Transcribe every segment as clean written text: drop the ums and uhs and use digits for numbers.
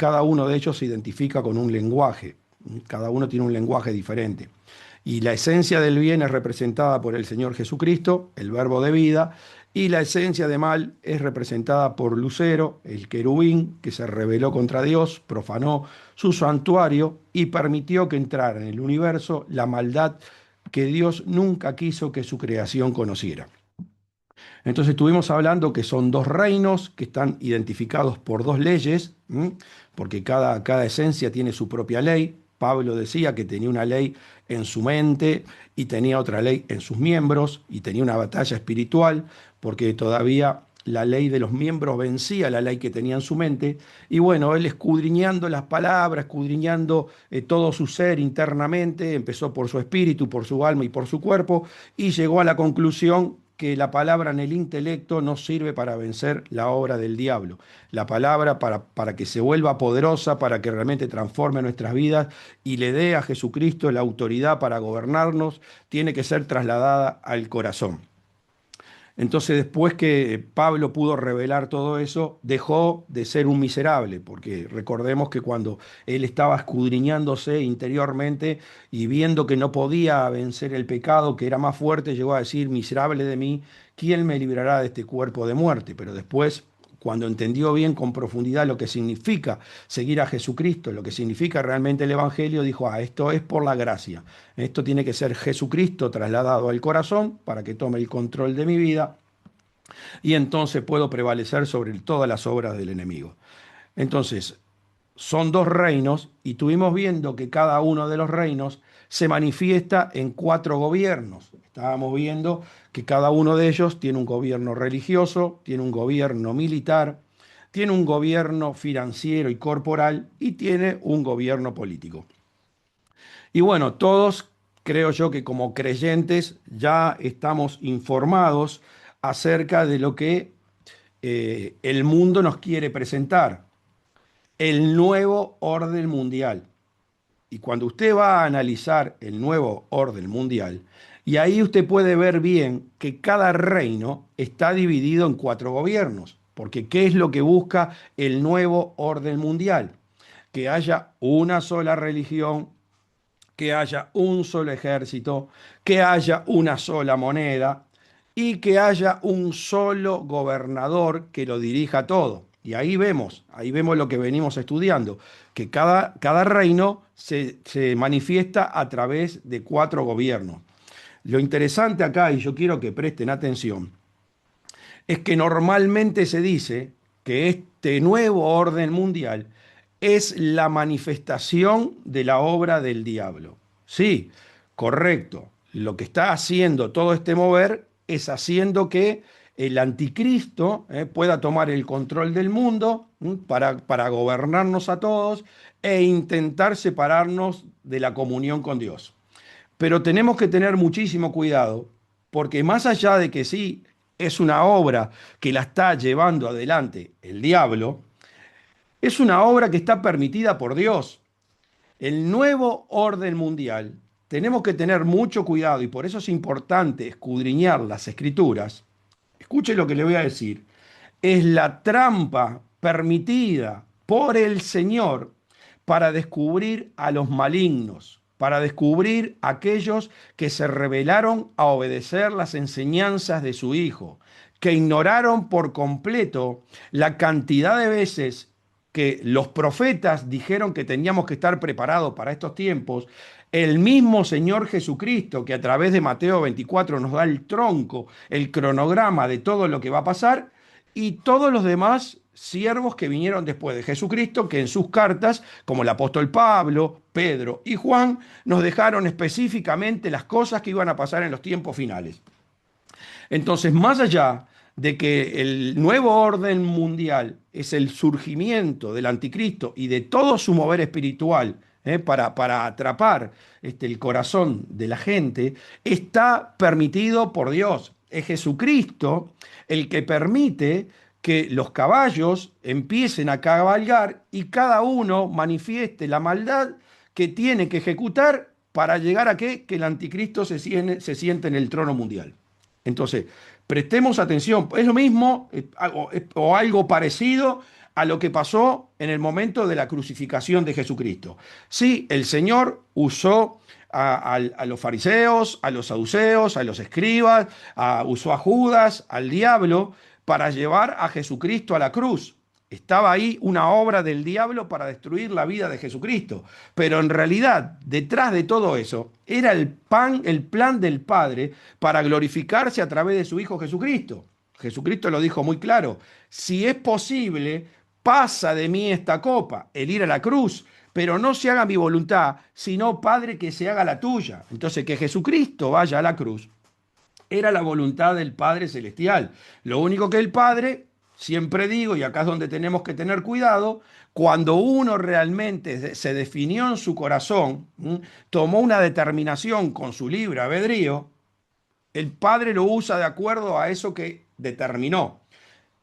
cada uno de ellos se identifica con un lenguaje. Cada uno tiene un lenguaje diferente. Y la esencia del bien es representada por el Señor Jesucristo, el verbo de vida, y la esencia de mal es representada por Lucero, el querubín, que se rebeló contra Dios, profanó su santuario y permitió que entrara en el universo la maldad que Dios nunca quiso que su creación conociera. Entonces estuvimos hablando que son dos reinos que están identificados por dos leyes, ¿m? Porque cada esencia tiene su propia ley. Pablo decía que tenía una ley en su mente y tenía otra ley en sus miembros y tenía una batalla espiritual porque todavía la ley de los miembros vencía la ley que tenía en su mente. Y bueno, él escudriñando las palabras, escudriñando todo su ser internamente, empezó por su espíritu, por su alma y por su cuerpo, y llegó a la conclusión que la palabra en el intelecto no sirve para vencer la obra del diablo. La palabra para que se vuelva poderosa, para que realmente transforme nuestras vidas y le dé a Jesucristo la autoridad para gobernarnos, tiene que ser trasladada al corazón. Entonces, después que Pablo pudo revelar todo eso, dejó de ser un miserable, porque recordemos que cuando él estaba escudriñándose interiormente y viendo que no podía vencer el pecado, que era más fuerte, llegó a decir: miserable de mí, ¿quién me librará de este cuerpo de muerte? Pero después, cuando entendió bien con profundidad lo que significa seguir a Jesucristo, lo que significa realmente el Evangelio, dijo: esto es por la gracia. Esto tiene que ser Jesucristo trasladado al corazón para que tome el control de mi vida y entonces puedo prevalecer sobre todas las obras del enemigo. Entonces, son dos reinos y estuvimos viendo que cada uno de los reinos se manifiesta en cuatro gobiernos. Estábamos viendo que cada uno de ellos tiene un gobierno religioso, tiene un gobierno militar, tiene un gobierno financiero y corporal y tiene un gobierno político. Y bueno, todos creo yo que como creyentes ya estamos informados acerca de lo que el mundo nos quiere presentar, el nuevo orden mundial. Y cuando usted va a analizar el nuevo orden mundial, y ahí usted puede ver bien que cada reino está dividido en cuatro gobiernos, porque ¿qué es lo que busca el nuevo orden mundial? Que haya una sola religión, que haya un solo ejército, que haya una sola moneda y que haya un solo gobernador que lo dirija todo. Y ahí vemos lo que venimos estudiando, que cada reino se manifiesta a través de cuatro gobiernos. Lo interesante acá, y yo quiero que presten atención, es que normalmente se dice que este nuevo orden mundial es la manifestación de la obra del diablo. Sí, correcto. Lo que está haciendo todo este mover es haciendo que el anticristo pueda tomar el control del mundo para gobernarnos a todos e intentar separarnos de la comunión con Dios. Pero tenemos que tener muchísimo cuidado, porque más allá de que sí es una obra que la está llevando adelante el diablo, es una obra que está permitida por Dios. El nuevo orden mundial, tenemos que tener mucho cuidado y por eso es importante escudriñar las escrituras. Escuche lo que le voy a decir. Es la trampa permitida por el Señor para descubrir a los malignos, para descubrir a aquellos que se rebelaron a obedecer las enseñanzas de su Hijo, que ignoraron por completo la cantidad de veces que los profetas dijeron que teníamos que estar preparados para estos tiempos. El mismo Señor Jesucristo, que a través de Mateo 24 nos da el tronco, el cronograma de todo lo que va a pasar, y todos los demás siervos que vinieron después de Jesucristo, que en sus cartas, como el apóstol Pablo, Pedro y Juan, nos dejaron específicamente las cosas que iban a pasar en los tiempos finales. Entonces, más allá de que el nuevo orden mundial es el surgimiento del anticristo y de todo su mover espiritual, para atrapar el corazón de la gente, está permitido por Dios. Es Jesucristo el que permite que los caballos empiecen a cabalgar y cada uno manifieste la maldad que tiene que ejecutar para llegar a que el anticristo se siente en el trono mundial. Entonces, prestemos atención. Es lo mismo o algo parecido a lo que pasó en el momento de la crucificación de Jesucristo. Sí, el Señor usó a los fariseos, a los saduceos, a los escribas, usó a Judas, al diablo, para llevar a Jesucristo a la cruz. Estaba ahí una obra del diablo para destruir la vida de Jesucristo. Pero en realidad, detrás de todo eso, era el plan del Padre para glorificarse a través de su Hijo Jesucristo. Jesucristo lo dijo muy claro: si es posible, pasa de mí esta copa, el ir a la cruz, pero no se haga mi voluntad, sino, Padre, que se haga la tuya. Entonces, que Jesucristo vaya a la cruz era la voluntad del Padre Celestial. Lo único que el Padre, siempre digo, y acá es donde tenemos que tener cuidado, cuando uno realmente se definió en su corazón, tomó una determinación con su libre albedrío, el Padre lo usa de acuerdo a eso que determinó.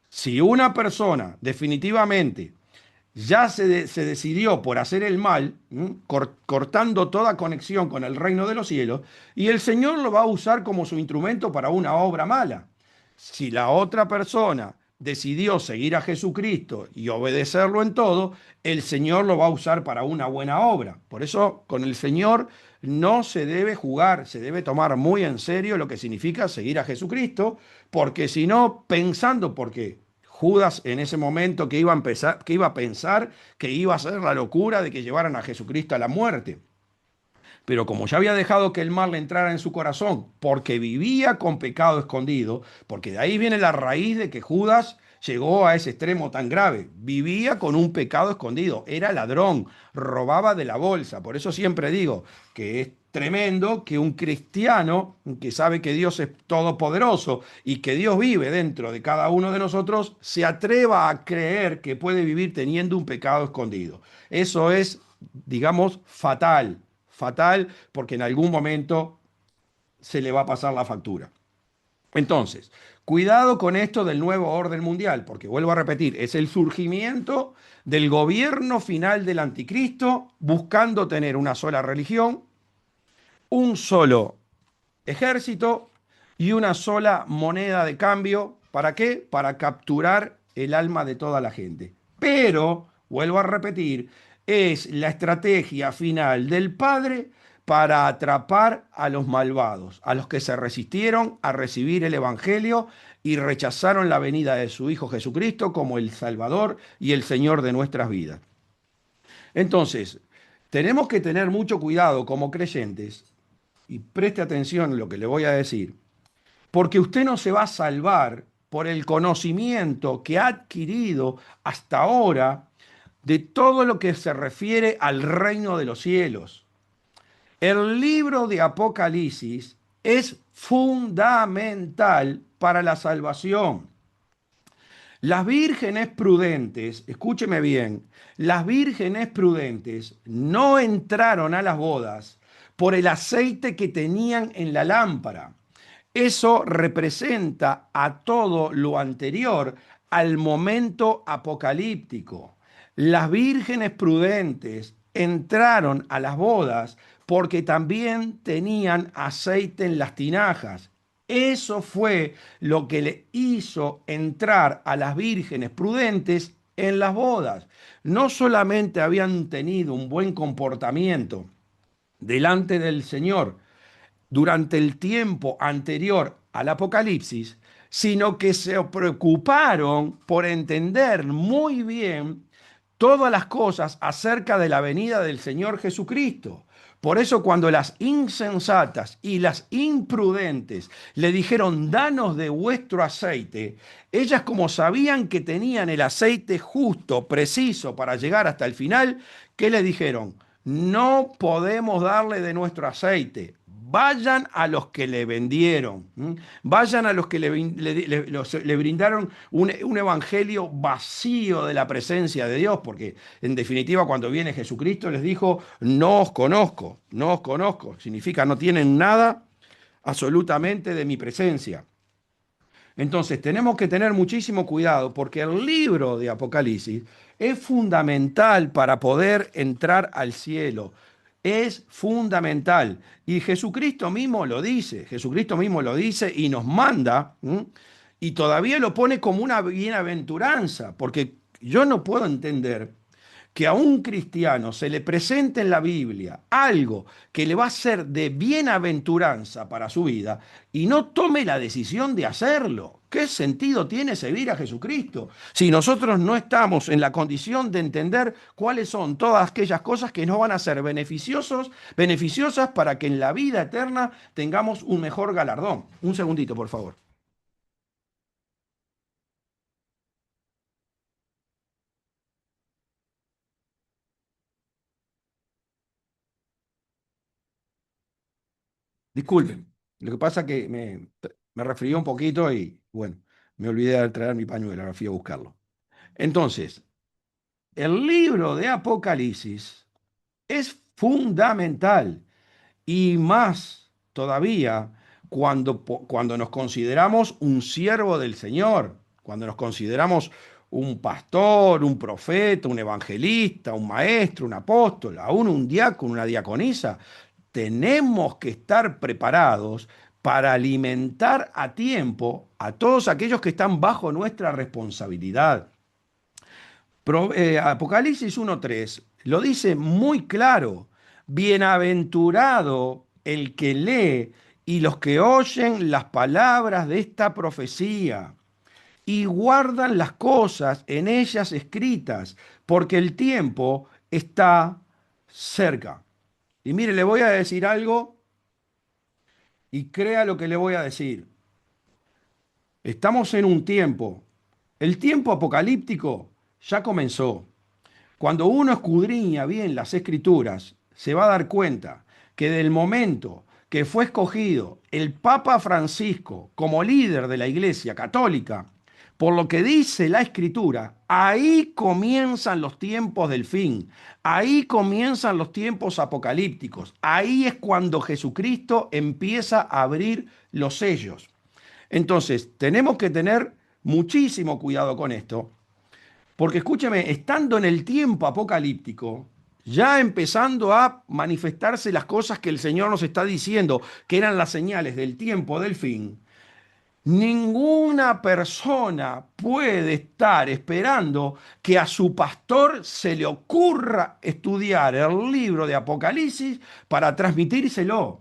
Si una persona definitivamente ya se decidió por hacer el mal, cortando toda conexión con el reino de los cielos, y el Señor lo va a usar como su instrumento para una obra mala. Si la otra persona decidió seguir a Jesucristo y obedecerlo en todo, el Señor lo va a usar para una buena obra. Por eso con el Señor no se debe jugar, se debe tomar muy en serio lo que significa seguir a Jesucristo, porque si no, pensando, porque Judas en ese momento que iba a pensar que iba a ser la locura de que llevaran a Jesucristo a la muerte. Pero como ya había dejado que el mal le entrara en su corazón, porque vivía con pecado escondido, porque de ahí viene la raíz de que Judas llegó a ese extremo tan grave. Vivía con un pecado escondido, era ladrón, robaba de la bolsa. Por eso siempre digo que es tremendo que un cristiano que sabe que Dios es todopoderoso y que Dios vive dentro de cada uno de nosotros, se atreva a creer que puede vivir teniendo un pecado escondido. Eso es, digamos, fatal. Fatal, porque en algún momento se le va a pasar la factura. Entonces, cuidado con esto del nuevo orden mundial, porque vuelvo a repetir, es el surgimiento del gobierno final del anticristo buscando tener una sola religión, un solo ejército y una sola moneda de cambio. ¿Para qué? Para capturar el alma de toda la gente. Pero, vuelvo a repetir, es la estrategia final del Padre para atrapar a los malvados, a los que se resistieron a recibir el Evangelio y rechazaron la venida de su Hijo Jesucristo como el Salvador y el Señor de nuestras vidas. Entonces, tenemos que tener mucho cuidado como creyentes, y preste atención a lo que le voy a decir, porque usted no se va a salvar por el conocimiento que ha adquirido hasta ahora de todo lo que se refiere al reino de los cielos. El libro de Apocalipsis es fundamental para la salvación. Las vírgenes prudentes, escúcheme bien, las vírgenes prudentes no entraron a las bodas por el aceite que tenían en la lámpara. Eso representa a todo lo anterior al momento apocalíptico. Las vírgenes prudentes entraron a las bodas porque también tenían aceite en las tinajas. Eso fue lo que le hizo entrar a las vírgenes prudentes en las bodas. No solamente habían tenido un buen comportamiento delante del Señor durante el tiempo anterior al Apocalipsis, sino que se preocuparon por entender muy bien todas las cosas acerca de la venida del Señor Jesucristo. Por eso cuando las insensatas y las imprudentes le dijeron, danos de vuestro aceite, ellas, como sabían que tenían el aceite justo, preciso para llegar hasta el final, ¿qué le dijeron? No podemos darle de nuestro aceite. Vayan a los que le vendieron, vayan a los que le brindaron un evangelio vacío de la presencia de Dios, porque en definitiva cuando viene Jesucristo les dijo, no os conozco, no os conozco, significa no tienen nada absolutamente de mi presencia. Entonces tenemos que tener muchísimo cuidado porque el libro de Apocalipsis es fundamental para poder entrar al cielo. Es fundamental. Y Jesucristo mismo lo dice. Jesucristo mismo lo dice y nos manda. Y todavía lo pone como una bienaventuranza. Porque Yo no puedo entender que a un cristiano se le presente en la Biblia algo que le va a ser de bienaventuranza para su vida y no tome la decisión de hacerlo. ¿Qué sentido tiene seguir a Jesucristo si nosotros no estamos en la condición de entender cuáles son todas aquellas cosas que nos van a ser beneficiosas para que en la vida eterna tengamos un mejor galardón? Un segundito, por favor. Disculpen, lo que pasa es que me resfrió un poquito y bueno, me olvidé de traer mi pañuelo, ahora fui a buscarlo. Entonces, el libro de Apocalipsis es fundamental y más todavía cuando nos consideramos un siervo del Señor, cuando nos consideramos un pastor, un profeta, un evangelista, un maestro, un apóstol, aún un diácono, una diaconisa. Tenemos que estar preparados para alimentar a tiempo a todos aquellos que están bajo nuestra responsabilidad. Apocalipsis 1:3 lo dice muy claro. Bienaventurado el que lee y los que oyen las palabras de esta profecía y guardan las cosas en ellas escritas, porque el tiempo está cerca. Y mire, le voy a decir algo y crea lo que le voy a decir. Estamos en un tiempo. El tiempo apocalíptico ya comenzó. Cuando uno escudriña bien las escrituras, se va a dar cuenta que del momento que fue escogido el Papa Francisco como líder de la Iglesia Católica, por lo que dice la Escritura, ahí comienzan los tiempos del fin, ahí comienzan los tiempos apocalípticos, ahí es cuando Jesucristo empieza a abrir los sellos. Entonces, tenemos que tener muchísimo cuidado con esto, porque escúcheme, estando en el tiempo apocalíptico, ya empezando a manifestarse las cosas que el Señor nos está diciendo, que eran las señales del tiempo del fin, ninguna persona puede estar esperando que a su pastor se le ocurra estudiar el libro de Apocalipsis para transmitírselo.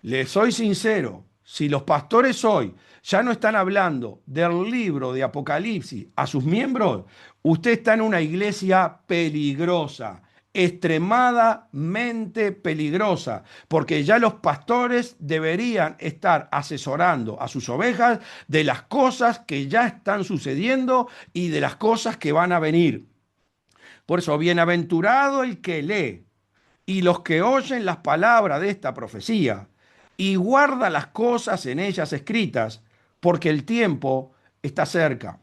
Les soy sincero, si los pastores hoy ya no están hablando del libro de Apocalipsis a sus miembros, usted está en una iglesia peligrosa, extremadamente peligrosa, porque ya los pastores deberían estar asesorando a sus ovejas de las cosas que ya están sucediendo y de las cosas que van a venir. Por eso, bienaventurado el que lee y los que oyen las palabras de esta profecía y guarda las cosas en ellas escritas, porque el tiempo está cerca.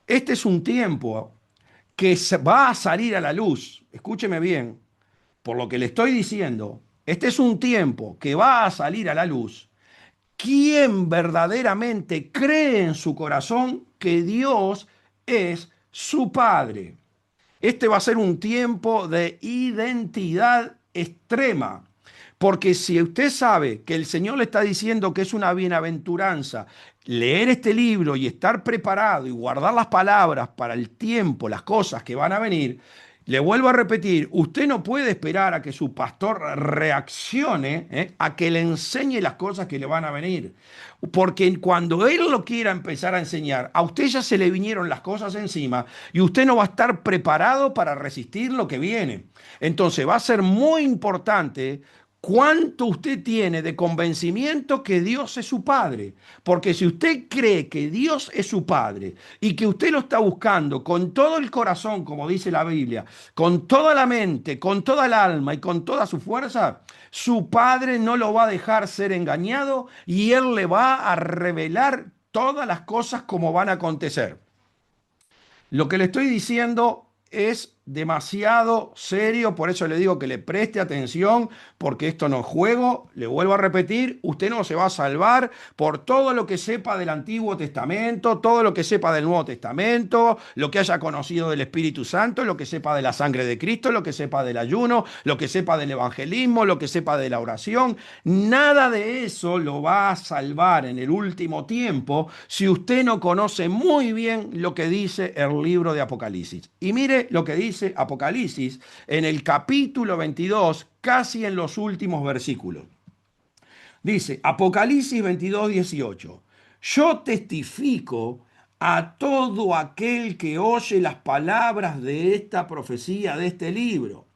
Este es un tiempo que va a salir a la luz. Escúcheme bien, por lo que le estoy diciendo, este es un tiempo que va a salir a la luz. ¿Quién verdaderamente cree en su corazón que Dios es su Padre? Este va a ser un tiempo de identidad extrema. Porque si usted sabe que el Señor le está diciendo que es una bienaventuranza leer este libro y estar preparado y guardar las palabras para el tiempo, las cosas que van a venir, le vuelvo a repetir, usted no puede esperar a que su pastor reaccione, a que le enseñe las cosas que le van a venir. Porque cuando él lo quiera empezar a enseñar, a usted ya se le vinieron las cosas encima y usted no va a estar preparado para resistir lo que viene. Entonces va a ser muy importante cuánto usted tiene de convencimiento que Dios es su Padre. Porque si usted cree que Dios es su Padre y que usted lo está buscando con todo el corazón, como dice la Biblia, con toda la mente, con toda el alma y con toda su fuerza, su Padre no lo va a dejar ser engañado y Él le va a revelar todas las cosas como van a acontecer. Lo que le estoy diciendo es demasiado serio, por eso le digo que le preste atención, porque esto no es juego, le vuelvo a repetir, usted no se va a salvar por todo lo que sepa del Antiguo Testamento, todo lo que sepa del Nuevo Testamento, lo que haya conocido del Espíritu Santo, lo que sepa de la sangre de Cristo, lo que sepa del ayuno, lo que sepa del evangelismo, lo que sepa de la oración. Nada de eso lo va a salvar en el último tiempo si usted no conoce muy bien lo que dice el libro de Apocalipsis. Y mire lo que dice Apocalipsis en el capítulo 22, casi en los últimos versículos. Dice Apocalipsis 22, 18. Yo testifico a todo aquel que oye las palabras de esta profecía, de este libro.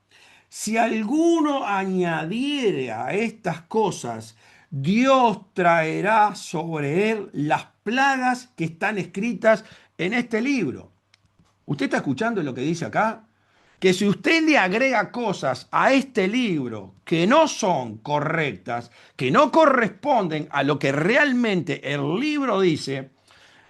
Si alguno añadiere a estas cosas, Dios traerá sobre él las plagas que están escritas en este libro. ¿Usted está escuchando lo que dice acá? Que si usted le agrega cosas a este libro que no son correctas, que no corresponden a lo que realmente el libro dice,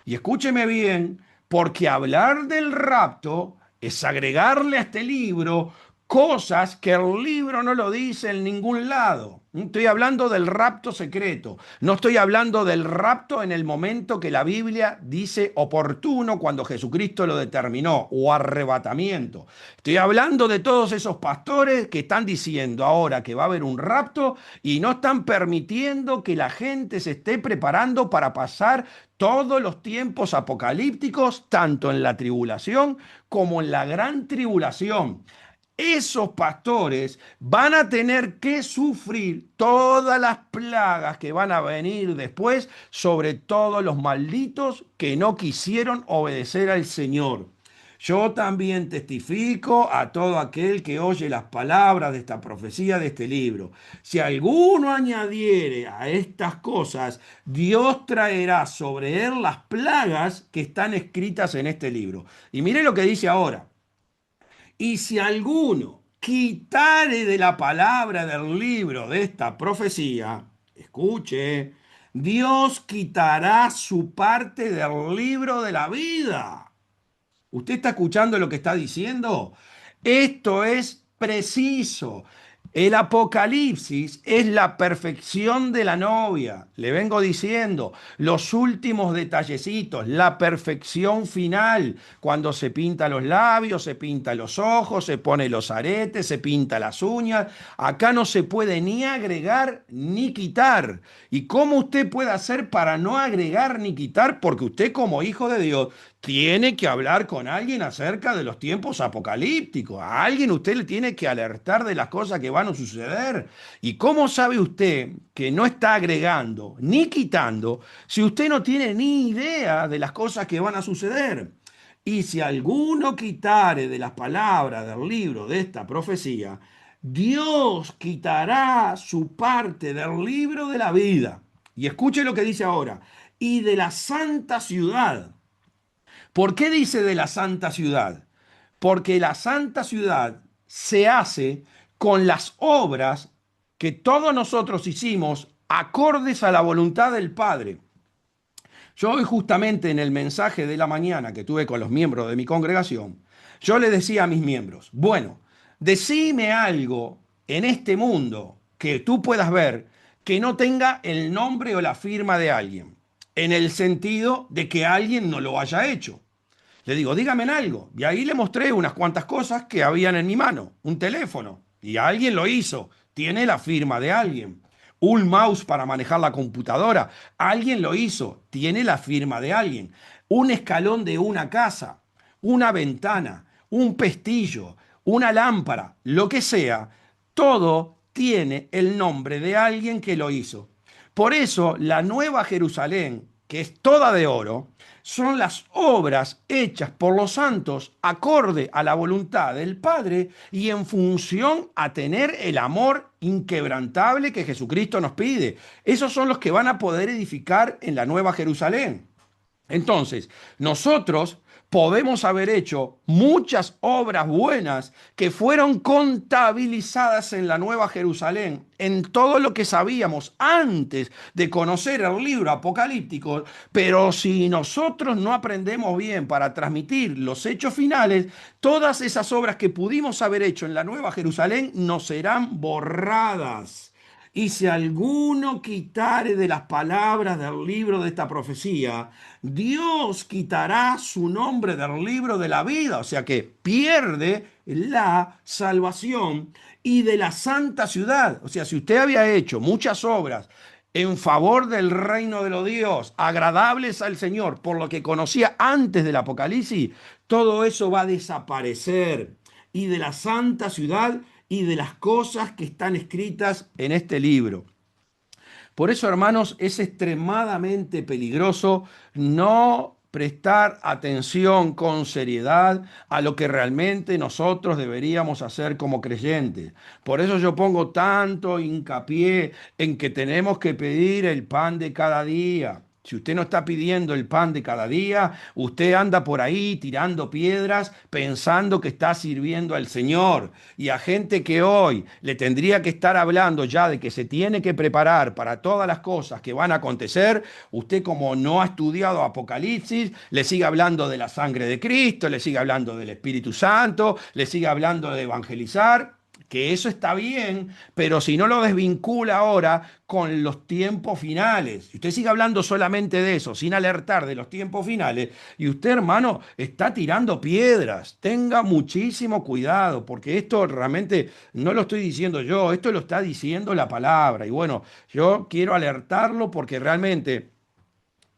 y escúcheme bien, porque hablar del rapto es agregarle a este libro cosas que el libro no lo dice en ningún lado. Estoy hablando del rapto secreto. No estoy hablando del rapto en el momento que la Biblia dice oportuno cuando Jesucristo lo determinó, o arrebatamiento. Estoy hablando de todos esos pastores que están diciendo ahora que va a haber un rapto y no están permitiendo que la gente se esté preparando para pasar todos los tiempos apocalípticos, tanto en la tribulación como en la gran tribulación. Esos pastores van a tener que sufrir todas las plagas que van a venir después sobre todos los malditos que no quisieron obedecer al Señor. Yo también testifico a todo aquel que oye las palabras de esta profecía de este libro. Si alguno añadiere a estas cosas, Dios traerá sobre él las plagas que están escritas en este libro. Y mire lo que dice ahora. Y si alguno quitare de la palabra del libro de esta profecía, escuche, Dios quitará su parte del libro de la vida. ¿Usted está escuchando lo que está diciendo? Esto es preciso. El Apocalipsis es la perfección de la novia. Le vengo diciendo, los últimos detallecitos, la perfección final, cuando se pinta los labios, se pinta los ojos, se pone los aretes, se pinta las uñas. Acá no se puede ni agregar ni quitar. ¿Y cómo usted puede hacer para no agregar ni quitar? Porque usted como hijo de Dios tiene que hablar con alguien acerca de los tiempos apocalípticos. A alguien usted le tiene que alertar de las cosas que van a suceder. ¿Y cómo sabe usted que no está agregando ni quitando si usted no tiene ni idea de las cosas que van a suceder? Y si alguno quitare de las palabras del libro de esta profecía, Dios quitará su parte del libro de la vida. Y escuche lo que dice ahora. Y de la santa ciudad. ¿Por qué dice de la santa ciudad? Porque la santa ciudad se hace con las obras que todos nosotros hicimos acordes a la voluntad del Padre. Yo hoy justamente en el mensaje de la mañana que tuve con los miembros de mi congregación, yo le decía a mis miembros, bueno, decime algo en este mundo que tú puedas ver que no tenga el nombre o la firma de alguien, en el sentido de que alguien no lo haya hecho. Le digo, dígame en algo. Y ahí le mostré unas cuantas cosas que habían en mi mano. Un teléfono. Y alguien lo hizo. Tiene la firma de alguien. Un mouse para manejar la computadora. Alguien lo hizo. Tiene la firma de alguien. Un escalón de una casa. Una ventana. Un pestillo. Una lámpara. Lo que sea. Todo tiene el nombre de alguien que lo hizo. Por eso la Nueva Jerusalén, que es toda de oro, son las obras hechas por los santos acorde a la voluntad del Padre y en función a tener el amor inquebrantable que Jesucristo nos pide. Esos son los que van a poder edificar en la Nueva Jerusalén. Entonces, nosotros podemos haber hecho muchas obras buenas que fueron contabilizadas en la Nueva Jerusalén, en todo lo que sabíamos antes de conocer el libro apocalíptico, pero si nosotros no aprendemos bien para transmitir los hechos finales, todas esas obras que pudimos haber hecho en la Nueva Jerusalén nos serán borradas. Y si alguno quitare de las palabras del libro de esta profecía, Dios quitará su nombre del libro de la vida. O sea que pierde la salvación y de la santa ciudad. O sea, si usted había hecho muchas obras en favor del reino de los Dios, agradables al Señor, por lo que conocía antes del Apocalipsis, todo eso va a desaparecer. Y de la santa ciudad y de las cosas que están escritas en este libro. Por eso, hermanos, es extremadamente peligroso no prestar atención con seriedad a lo que realmente nosotros deberíamos hacer como creyentes. Por eso yo pongo tanto hincapié en que tenemos que pedir el pan de cada día. Si usted no está pidiendo el pan de cada día, usted anda por ahí tirando piedras pensando que está sirviendo al Señor. Y a gente que hoy le tendría que estar hablando ya de que se tiene que preparar para todas las cosas que van a acontecer, usted como no ha estudiado Apocalipsis, le sigue hablando de la sangre de Cristo, le sigue hablando del Espíritu Santo, le sigue hablando de evangelizar, que eso está bien, pero si no lo desvincula ahora con los tiempos finales, si usted sigue hablando solamente de eso, sin alertar de los tiempos finales, y usted, hermano, está tirando piedras, tenga muchísimo cuidado, porque esto realmente no lo estoy diciendo yo, esto lo está diciendo la palabra, y bueno, yo quiero alertarlo porque realmente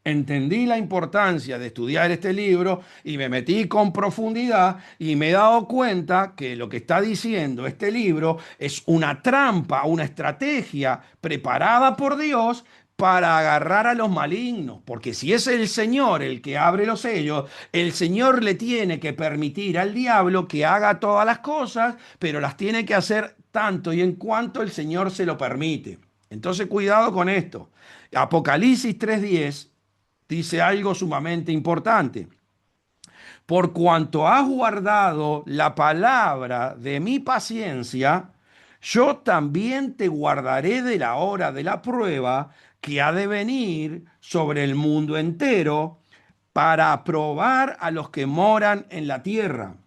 entendí la importancia de estudiar este libro y me metí con profundidad y me he dado cuenta que lo que está diciendo este libro es una trampa, una estrategia preparada por Dios para agarrar a los malignos, porque si es el Señor el que abre los sellos, el Señor le tiene que permitir al diablo que haga todas las cosas, pero las tiene que hacer tanto y en cuanto el Señor se lo permite. Entonces, cuidado con esto. Apocalipsis 3:10 dice algo sumamente importante. Por cuanto has guardado la palabra de mi paciencia, yo también te guardaré de la hora de la prueba que ha de venir sobre el mundo entero para probar a los que moran en la tierra.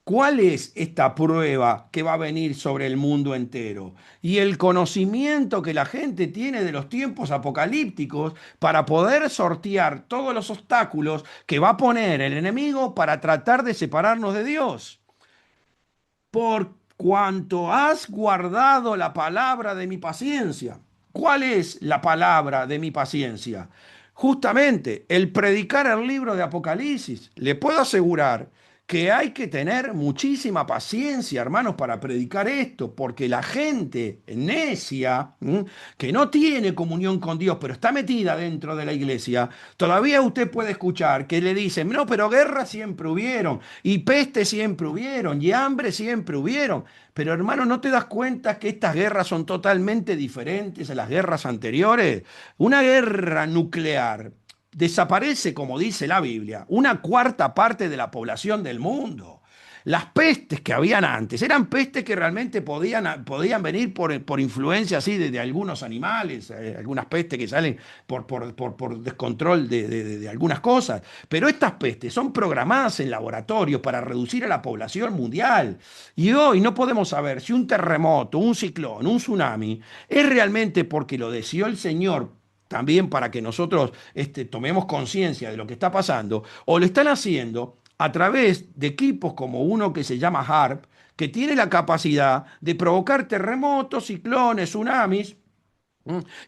¿Cuál es esta prueba que va a venir sobre el mundo entero? Y el conocimiento que la gente tiene de los tiempos apocalípticos para poder sortear todos los obstáculos que va a poner el enemigo para tratar de separarnos de Dios. Por cuanto has guardado la palabra de mi paciencia. ¿Cuál es la palabra de mi paciencia? Justamente el predicar el libro de Apocalipsis. Le puedo asegurar que hay que tener muchísima paciencia, hermanos, para predicar esto, porque la gente necia, que no tiene comunión con Dios, pero está metida dentro de la iglesia, todavía usted puede escuchar que le dicen, no, pero guerras siempre hubieron, y peste siempre hubieron, y hambre siempre hubieron. Pero hermano, ¿no te das cuenta que estas guerras son totalmente diferentes a las guerras anteriores? Una guerra nuclear desaparece, como dice la Biblia, una cuarta parte de la población del mundo. Las pestes que habían antes eran pestes que realmente podían venir por influencia así de algunos animales, algunas pestes que salen por descontrol de algunas cosas. Pero estas pestes son programadas en laboratorio para reducir a la población mundial. Y hoy no podemos saber si un terremoto, un ciclón, un tsunami es realmente porque lo deseó el Señor también para que nosotros tomemos conciencia de lo que está pasando, o lo están haciendo a través de equipos como uno que se llama HARP, que tiene la capacidad de provocar terremotos, ciclones, tsunamis.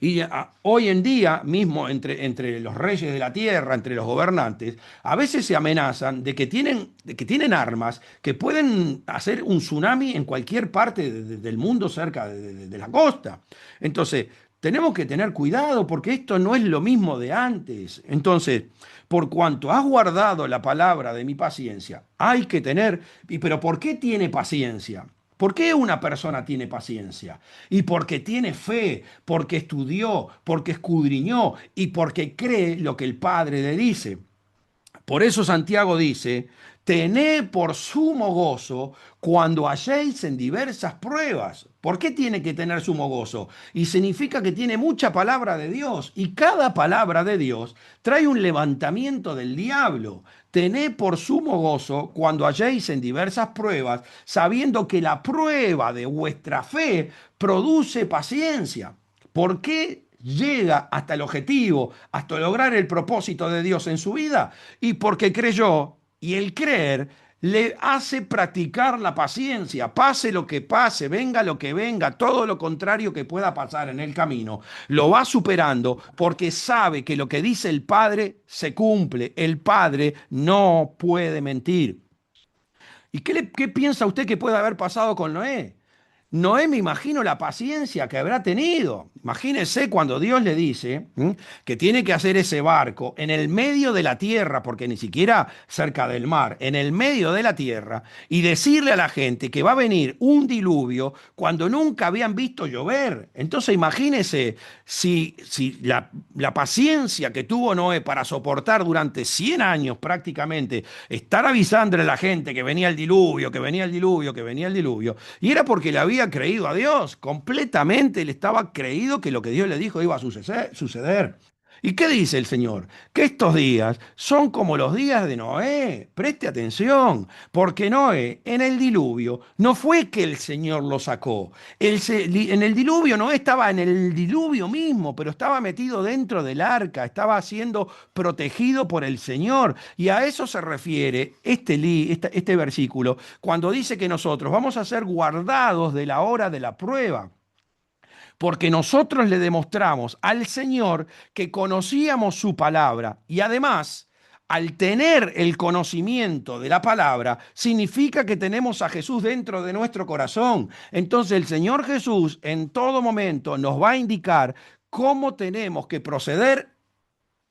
Y hoy en día, mismo entre los reyes de la tierra, entre los gobernantes, a veces se amenazan de que tienen armas que pueden hacer un tsunami en cualquier parte del mundo cerca de la costa. Entonces, tenemos que tener cuidado porque esto no es lo mismo de antes. Entonces, por cuanto has guardado la palabra de mi paciencia, hay que tener. Pero ¿por qué tiene paciencia? ¿Por qué una persona tiene paciencia? Y porque tiene fe, porque estudió, porque escudriñó y porque cree lo que el Padre le dice. Por eso Santiago dice, tened por sumo gozo cuando halléis en diversas pruebas. ¿Por qué tiene que tener sumo gozo? Y significa que tiene mucha palabra de Dios. Y cada palabra de Dios trae un levantamiento del diablo. Tened por sumo gozo cuando halléis en diversas pruebas, sabiendo que la prueba de vuestra fe produce paciencia. ¿Por qué llega hasta el objetivo, hasta lograr el propósito de Dios en su vida? Y porque creyó, y el creer le hace practicar la paciencia, pase lo que pase, venga lo que venga, todo lo contrario que pueda pasar en el camino, lo va superando porque sabe que lo que dice el Padre se cumple. El Padre no puede mentir. ¿Y qué piensa usted que puede haber pasado con Noé? Noé, me imagino la paciencia que habrá tenido. Imagínese cuando Dios le dice que tiene que hacer ese barco en el medio de la tierra, porque ni siquiera cerca del mar, en el medio de la tierra, y decirle a la gente que va a venir un diluvio cuando nunca habían visto llover. Entonces imagínese si la paciencia que tuvo Noé para soportar durante 100 años prácticamente, estar avisándole a la gente que venía el diluvio, que venía el diluvio, que venía el diluvio, y era porque le había creído a Dios, completamente le estaba creído que lo que Dios le dijo iba a suceder. ¿Y qué dice el Señor? Que estos días son como los días de Noé. Preste atención, porque Noé en el diluvio no fue que el Señor lo sacó. En el diluvio Noé estaba en el diluvio mismo, pero estaba metido dentro del arca, estaba siendo protegido por el Señor. Y a eso se refiere este versículo, cuando dice que nosotros vamos a ser guardados de la hora de la prueba, porque nosotros le demostramos al Señor que conocíamos su palabra y además, al tener el conocimiento de la palabra, significa que tenemos a Jesús dentro de nuestro corazón. Entonces el Señor Jesús en todo momento nos va a indicar cómo tenemos que proceder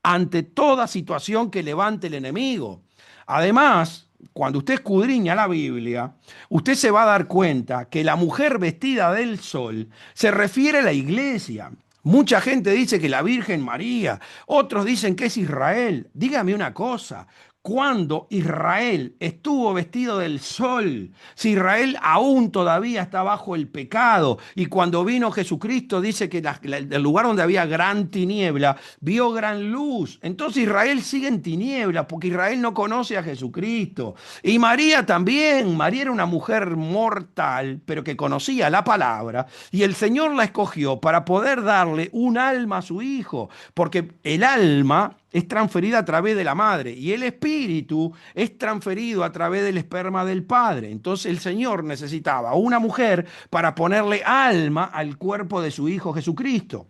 ante toda situación que levante el enemigo. Además, cuando usted escudriña la Biblia, usted se va a dar cuenta que la mujer vestida del sol se refiere a la iglesia. Mucha gente dice que la Virgen María, otros dicen que es Israel. Dígame una cosa, cuando Israel estuvo vestido del sol, si Israel aún todavía está bajo el pecado, y cuando vino Jesucristo dice que el lugar donde había gran tiniebla, vio gran luz. Entonces Israel sigue en tiniebla porque Israel no conoce a Jesucristo. Y María también, María era una mujer mortal, pero que conocía la palabra, y el Señor la escogió para poder darle un alma a su hijo, porque el alma es transferida a través de la madre y el espíritu es transferido a través del esperma del padre. Entonces el Señor necesitaba una mujer para ponerle alma al cuerpo de su hijo Jesucristo.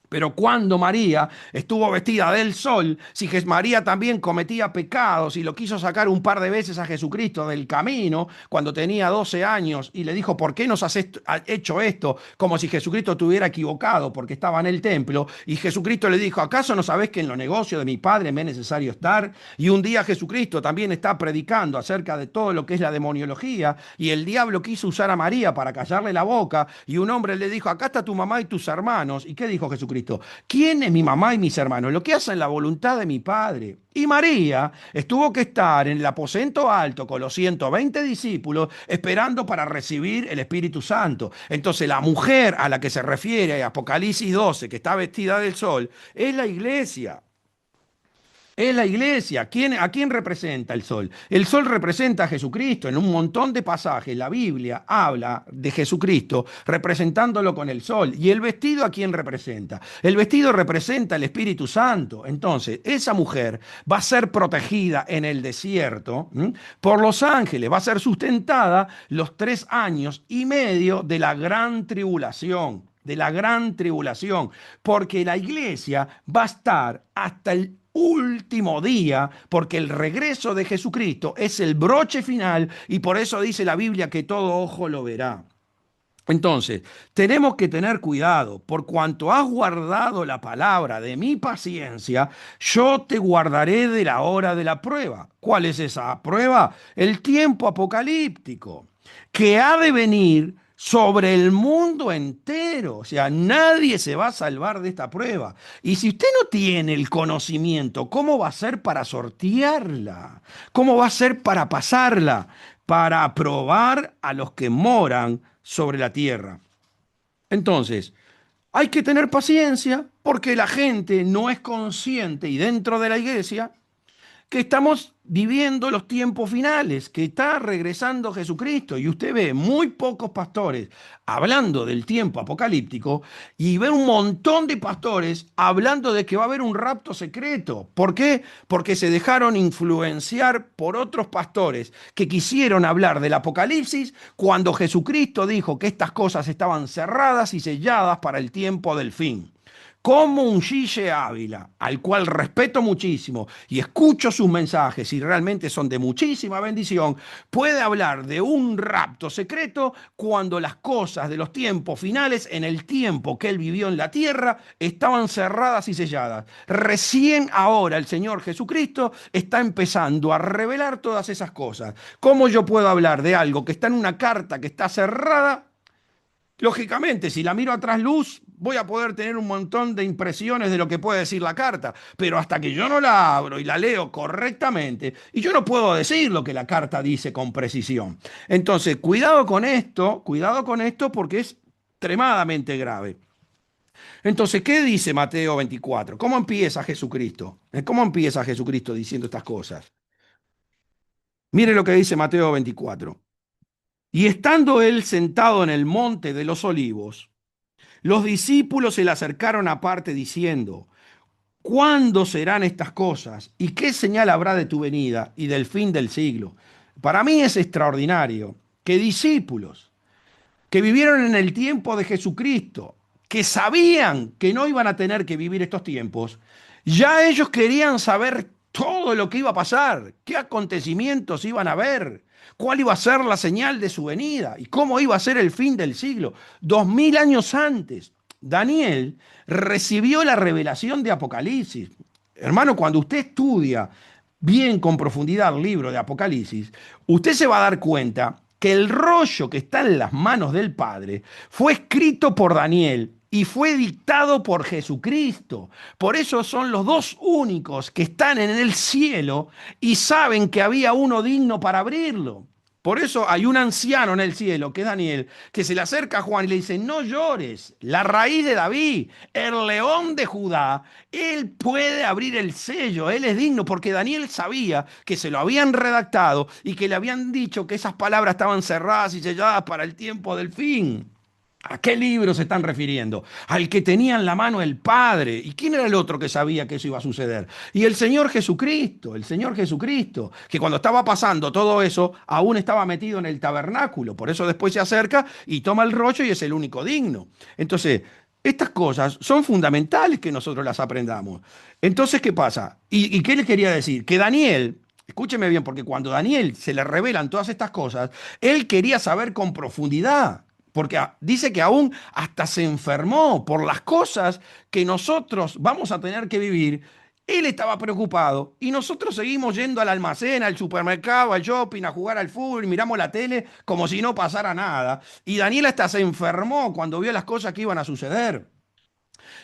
Pero cuando María estuvo vestida del sol, si María también cometía pecados y lo quiso sacar un par de veces a Jesucristo del camino cuando tenía 12 años y le dijo, ¿por qué nos has hecho esto? Como si Jesucristo estuviera equivocado porque estaba en el templo. Y Jesucristo le dijo, ¿acaso no sabés que en los negocios de mi Padre me es necesario estar? Y un día Jesucristo también está predicando acerca de todo lo que es la demoniología y el diablo quiso usar a María para callarle la boca y un hombre le dijo, acá está tu mamá y tus hermanos. ¿Y qué dijo Jesucristo? ¿Quién es mi mamá y mis hermanos? Lo que hacen la voluntad de mi Padre. Y María estuvo que estar en el aposento alto con los 120 discípulos esperando para recibir el Espíritu Santo. Entonces la mujer a la que se refiere Apocalipsis 12, que está vestida del sol, es la iglesia. Es la iglesia. ¿A quién representa el sol? El sol representa a Jesucristo. En un montón de pasajes la Biblia habla de Jesucristo representándolo con el sol. ¿Y el vestido a quién representa? El vestido representa el Espíritu Santo. Entonces, esa mujer va a ser protegida en el desierto por los ángeles. Va a ser sustentada los 3 años y medio de la gran tribulación. De la gran tribulación. Porque la iglesia va a estar hasta el último día, porque el regreso de Jesucristo es el broche final y por eso dice la Biblia que todo ojo lo verá. Entonces, tenemos que tener cuidado, por cuanto has guardado la palabra de mi paciencia, yo te guardaré de la hora de la prueba. ¿Cuál es esa prueba? El tiempo apocalíptico, que ha de venir sobre el mundo entero. O sea, nadie se va a salvar de esta prueba. Y si usted no tiene el conocimiento, ¿cómo va a ser para sortearla? ¿Cómo va a ser para pasarla? Para aprobar a los que moran sobre la tierra. Entonces, hay que tener paciencia porque la gente no es consciente y dentro de la iglesia que estamos viviendo los tiempos finales, que está regresando Jesucristo. Y usted ve muy pocos pastores hablando del tiempo apocalíptico y ve un montón de pastores hablando de que va a haber un rapto secreto. ¿Por qué? Porque se dejaron influenciar por otros pastores que quisieron hablar del Apocalipsis cuando Jesucristo dijo que estas cosas estaban cerradas y selladas para el tiempo del fin. Como un Gille Ávila, al cual respeto muchísimo y escucho sus mensajes y realmente son de muchísima bendición, puede hablar de un rapto secreto cuando las cosas de los tiempos finales, en el tiempo que él vivió en la tierra, estaban cerradas y selladas. Recién ahora el Señor Jesucristo está empezando a revelar todas esas cosas. ¿Cómo yo puedo hablar de algo que está en una carta que está cerrada? Lógicamente, si la miro a trasluz, voy a poder tener un montón de impresiones de lo que puede decir la carta, pero hasta que yo no la abro y la leo correctamente, y yo no puedo decir lo que la carta dice con precisión. Entonces, cuidado con esto porque es extremadamente grave. Entonces, ¿qué dice Mateo 24? ¿Cómo empieza Jesucristo? ¿Cómo empieza Jesucristo diciendo estas cosas? Mire lo que dice Mateo 24. Y estando él sentado en el monte de los olivos, los discípulos se le acercaron aparte diciendo, ¿cuándo serán estas cosas? ¿Y qué señal habrá de tu venida y del fin del siglo? Para mí es extraordinario que discípulos que vivieron en el tiempo de Jesucristo, que sabían que no iban a tener que vivir estos tiempos, ya ellos querían saber todo lo que iba a pasar, qué acontecimientos iban a haber, cuál iba a ser la señal de su venida y cómo iba a ser el fin del siglo. 2000 años antes, Daniel recibió la revelación de Apocalipsis. Hermano, cuando usted estudia bien con profundidad el libro de Apocalipsis, usted se va a dar cuenta que el rollo que está en las manos del Padre fue escrito por Daniel y fue dictado por Jesucristo. Por eso son los dos únicos que están en el cielo y saben que había uno digno para abrirlo. Por eso hay un anciano en el cielo, que es Daniel, que se le acerca a Juan y le dice, no llores, la raíz de David, el león de Judá, él puede abrir el sello, él es digno, porque Daniel sabía que se lo habían redactado y que le habían dicho que esas palabras estaban cerradas y selladas para el tiempo del fin. ¿A qué libro se están refiriendo? Al que tenía en la mano el Padre. ¿Y quién era el otro que sabía que eso iba a suceder? Y el Señor Jesucristo, que cuando estaba pasando todo eso, aún estaba metido en el tabernáculo. Por eso después se acerca y toma el rollo y es el único digno. Entonces, estas cosas son fundamentales que nosotros las aprendamos. Entonces, ¿qué pasa? ¿Y qué les quería decir? Que Daniel, escúcheme bien, porque cuando a Daniel se le revelan todas estas cosas, él quería saber con profundidad. Porque dice que aún hasta se enfermó por las cosas que nosotros vamos a tener que vivir. Él estaba preocupado y nosotros seguimos yendo al almacén, al supermercado, al shopping, a jugar al fútbol, y miramos la tele como si no pasara nada. Y Daniel hasta se enfermó cuando vio las cosas que iban a suceder.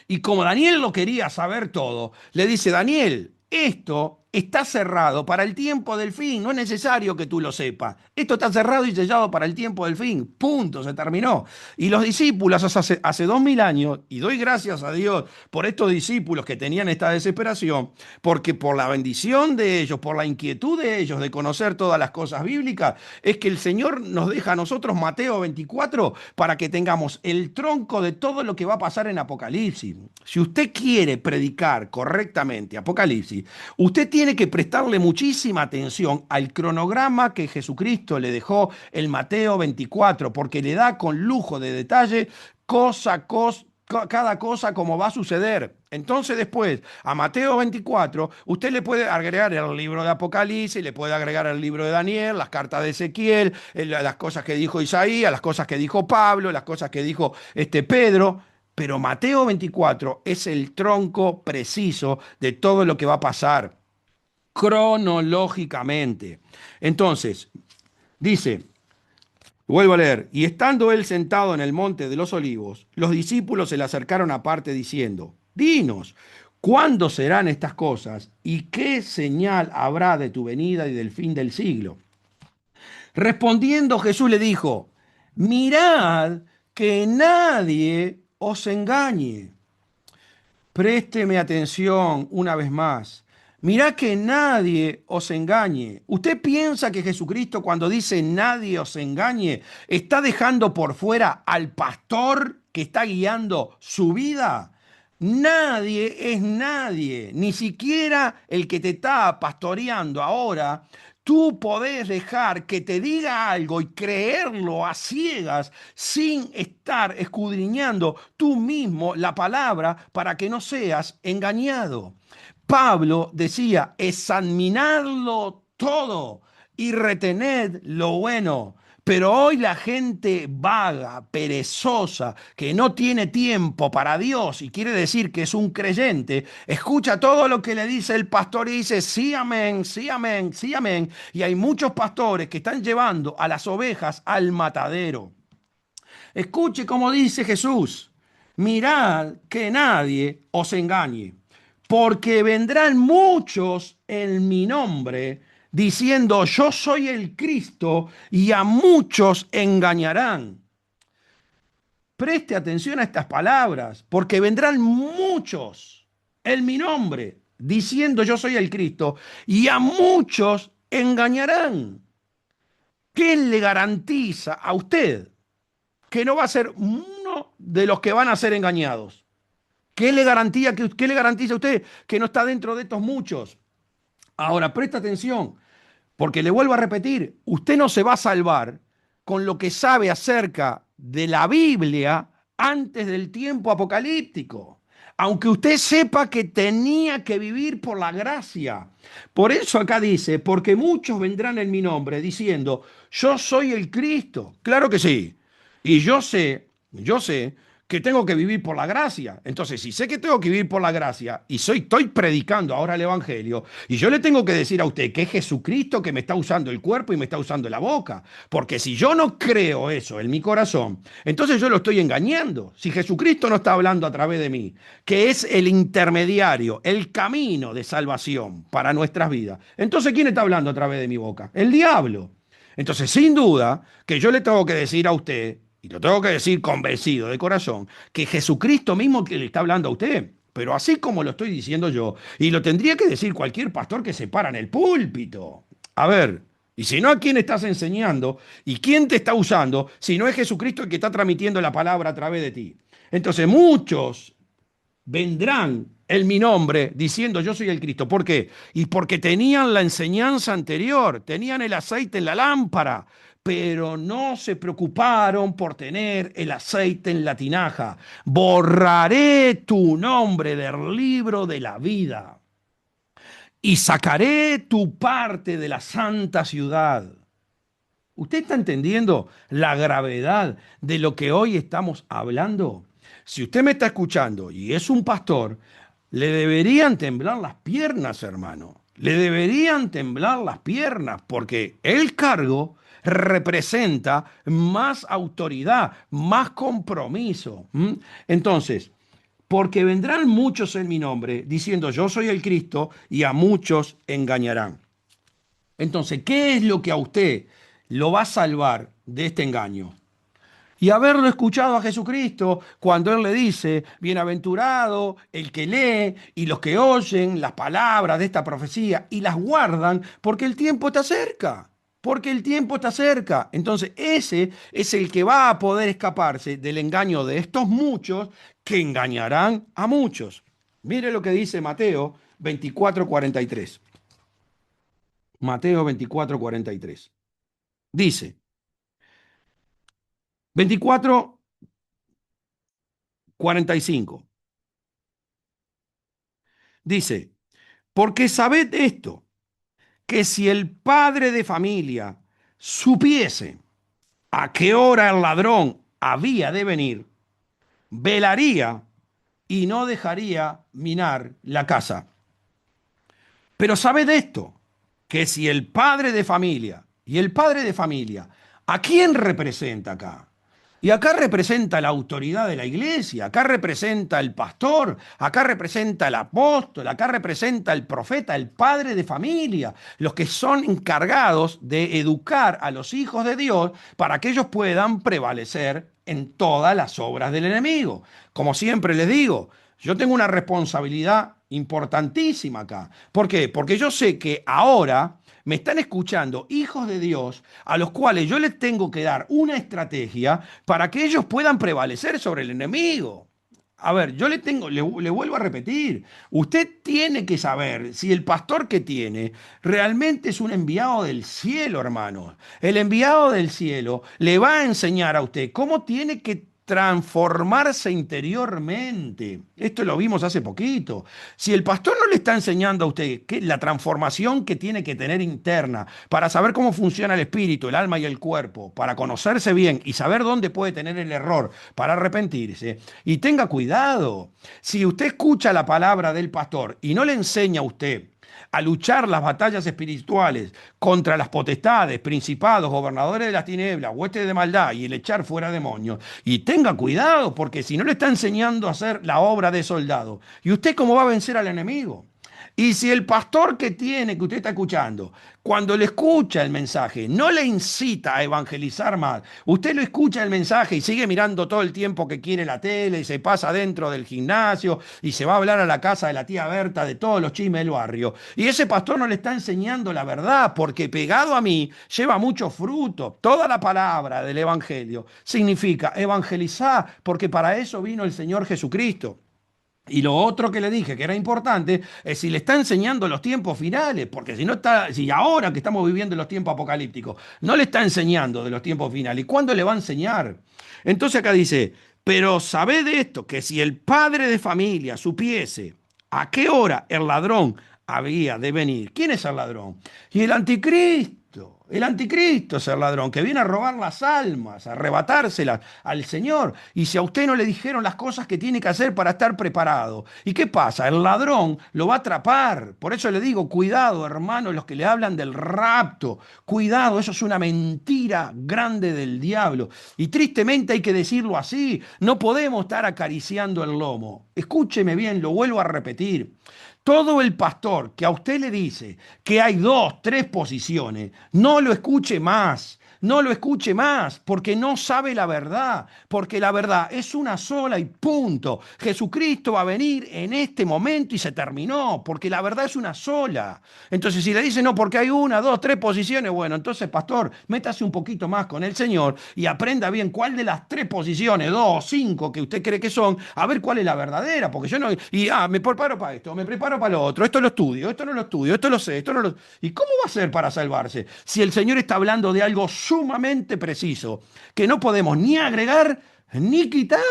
Y como Daniel lo quería saber todo, le dice, Daniel, esto está cerrado para el tiempo del fin, no es necesario que tú lo sepas. Esto está cerrado y sellado para el tiempo del fin. Punto, se terminó. Y los discípulos hace 2000 años, y doy gracias a Dios por estos discípulos que tenían esta desesperación, porque por la bendición de ellos, por la inquietud de ellos de conocer todas las cosas bíblicas, es que el Señor nos deja a nosotros Mateo 24 para que tengamos el tronco de todo lo que va a pasar en Apocalipsis. Si usted quiere predicar correctamente Apocalipsis, usted tiene que prestarle muchísima atención al cronograma que Jesucristo le dejó el Mateo 24, porque le da con lujo de detalle cada cosa como va a suceder. Entonces después, a Mateo 24, usted le puede agregar el libro de Apocalipsis, le puede agregar el libro de Daniel, las cartas de Ezequiel, las cosas que dijo Isaías, las cosas que dijo Pablo, las cosas que dijo Pedro. Pero Mateo 24 es el tronco preciso de todo lo que va a pasar cronológicamente. Entonces, dice, Vuelvo a leer. Y estando él sentado en el monte de los olivos, los discípulos se le acercaron aparte diciendo, dinos, ¿cuándo serán estas cosas? ¿Y qué señal habrá de tu venida y del fin del siglo? Respondiendo Jesús le dijo, mirad que nadie os engañe. Présteme atención una vez más. Mirá que nadie os engañe. ¿Usted piensa que Jesucristo cuando dice nadie os engañe está dejando por fuera al pastor que está guiando su vida? Nadie es nadie, ni siquiera el que te está pastoreando ahora. Tú podés dejar que te diga algo y creerlo a ciegas sin estar escudriñando tú mismo la palabra para que no seas engañado. Pablo decía, examinadlo todo y retened lo bueno. Pero hoy la gente vaga, perezosa, que no tiene tiempo para Dios y quiere decir que es un creyente, escucha todo lo que le dice el pastor y dice, sí, amén, sí, amén, sí, amén. Y hay muchos pastores que están llevando a las ovejas al matadero. Escuche cómo dice Jesús, mirad que nadie os engañe, porque vendrán muchos en mi nombre diciendo yo soy el Cristo y a muchos engañarán. Preste atención a estas palabras, porque vendrán muchos en mi nombre diciendo yo soy el Cristo y a muchos engañarán. ¿Qué le garantiza a usted que no va a ser uno de los que van a ser engañados? ¿Qué le garantiza a usted que no está dentro de estos muchos? Ahora, presta atención, porque le vuelvo a repetir, usted no se va a salvar con lo que sabe acerca de la Biblia antes del tiempo apocalíptico. Aunque usted sepa que tenía que vivir por la gracia. Por eso acá dice, porque muchos vendrán en mi nombre diciendo, yo soy el Cristo. Claro que sí. Y yo sé que tengo que vivir por la gracia. Entonces, si sé que tengo que vivir por la gracia y estoy predicando ahora el Evangelio, y yo le tengo que decir a usted que es Jesucristo que me está usando el cuerpo y me está usando la boca, porque si yo no creo eso en mi corazón, entonces yo lo estoy engañando. Si Jesucristo no está hablando a través de mí, que es el intermediario, el camino de salvación para nuestras vidas, entonces ¿quién está hablando a través de mi boca? El diablo. Entonces, sin duda, que yo le tengo que decir a usted, y lo tengo que decir convencido de corazón, que Jesucristo mismo que le está hablando a usted. Pero así como lo estoy diciendo yo, y lo tendría que decir cualquier pastor que se para en el púlpito. A ver, y si no, ¿a quién estás enseñando? ¿Y quién te está usando? Si no es Jesucristo el que está transmitiendo la palabra a través de ti. Entonces, muchos vendrán en mi nombre diciendo yo soy el Cristo. ¿Por qué? Y porque tenían la enseñanza anterior, tenían el aceite en la lámpara, pero no se preocuparon por tener el aceite en la tinaja. Borraré tu nombre del libro de la vida y sacaré tu parte de la santa ciudad. ¿Usted está entendiendo la gravedad de lo que hoy estamos hablando? Si usted me está escuchando y es un pastor, le deberían temblar las piernas, hermano. Le deberían temblar las piernas porque el cargo representa más autoridad, más compromiso. ¿M? Entonces, porque vendrán muchos en mi nombre diciendo yo soy el Cristo y a muchos engañarán. Entonces, ¿qué es lo que a usted lo va a salvar de este engaño? Y haberlo escuchado a Jesucristo cuando Él le dice, bienaventurado el que lee y los que oyen las palabras de esta profecía y las guardan, porque el tiempo está cerca, porque el tiempo está cerca. Entonces ese es el que va a poder escaparse del engaño de estos muchos que engañarán a muchos. Mire lo que dice Mateo 24:43. Mateo 24:43. Dice, 24:45. Dice, porque sabed esto, que si el padre de familia supiese a qué hora el ladrón había de venir, velaría y no dejaría minar la casa. Pero sabed esto, que si el padre de familia, y el padre de familia ¿A quién representa acá? Y acá representa la autoridad de la iglesia, acá representa el pastor, acá representa el apóstol, acá representa el profeta, el padre de familia, los que son encargados de educar a los hijos de Dios para que ellos puedan prevalecer en todas las obras del enemigo. Como siempre les digo, yo tengo una responsabilidad importantísima acá. ¿Por qué? Porque yo sé que ahora me están escuchando hijos de Dios a los cuales yo les tengo que dar una estrategia para que ellos puedan prevalecer sobre el enemigo. A ver, le vuelvo a repetir, usted tiene que saber si el pastor que tiene realmente es un enviado del cielo, hermanos. El enviado del cielo le va a enseñar a usted cómo tiene que transformarse interiormente. Esto lo vimos hace poquito. Si el pastor no le está enseñando a usted la transformación que tiene que tener interna para saber cómo funciona el espíritu, el alma y el cuerpo, para conocerse bien y saber dónde puede tener el error para arrepentirse, y tenga cuidado, si usted escucha la palabra del pastor y no le enseña a usted a luchar las batallas espirituales contra las potestades, principados, gobernadores de las tinieblas, huestes de maldad y el echar fuera demonios. Y tenga cuidado, porque si no le está enseñando a hacer la obra de soldado, ¿y usted cómo va a vencer al enemigo? Y si el pastor que tiene, que usted está escuchando, cuando le escucha el mensaje, no le incita a evangelizar más, usted lo escucha el mensaje y sigue mirando todo el tiempo que quiere la tele y se pasa dentro del gimnasio y se va a hablar a la casa de la tía Berta de todos los chismes del barrio. Y ese pastor no le está enseñando la verdad, porque pegado a mí lleva mucho fruto. Toda la palabra del evangelio significa evangelizar, porque para eso vino el Señor Jesucristo. Y lo otro que le dije que era importante es si le está enseñando los tiempos finales, porque si no está, si ahora que estamos viviendo los tiempos apocalípticos, no le está enseñando de los tiempos finales, ¿y cuándo le va a enseñar? Entonces acá dice, pero sabed de esto, que si el padre de familia supiese a qué hora el ladrón había de venir, ¿quién es el ladrón? Y el anticristo. El anticristo es el ladrón que viene a robar las almas, a arrebatárselas al Señor. Y si a usted no le dijeron las cosas que tiene que hacer para estar preparado, ¿y qué pasa? El ladrón lo va a atrapar. Por eso le digo, cuidado, hermanos, los que le hablan del rapto. Cuidado, eso es una mentira grande del diablo. Y tristemente hay que decirlo así. No podemos estar acariciando el lomo. Escúcheme bien, lo vuelvo a repetir. Todo el pastor que a usted le dice que hay dos, tres posiciones, no lo escuche más. No lo escuche más, porque no sabe la verdad, porque la verdad es una sola y punto. Jesucristo va a venir en este momento y se terminó, porque la verdad es una sola. Entonces, si le dice no, porque hay una, dos, tres posiciones, bueno, entonces, pastor, métase un poquito más con el Señor y aprenda bien cuál de las tres posiciones, dos, cinco que usted cree que son, a ver cuál es la verdadera, porque yo no, me preparo para esto, me preparo para lo otro, esto lo estudio, esto no lo estudio, esto lo sé, esto no lo... ¿Y cómo va a ser para salvarse? Si el Señor está hablando de algo sumamente preciso, que no podemos ni agregar ni quitar.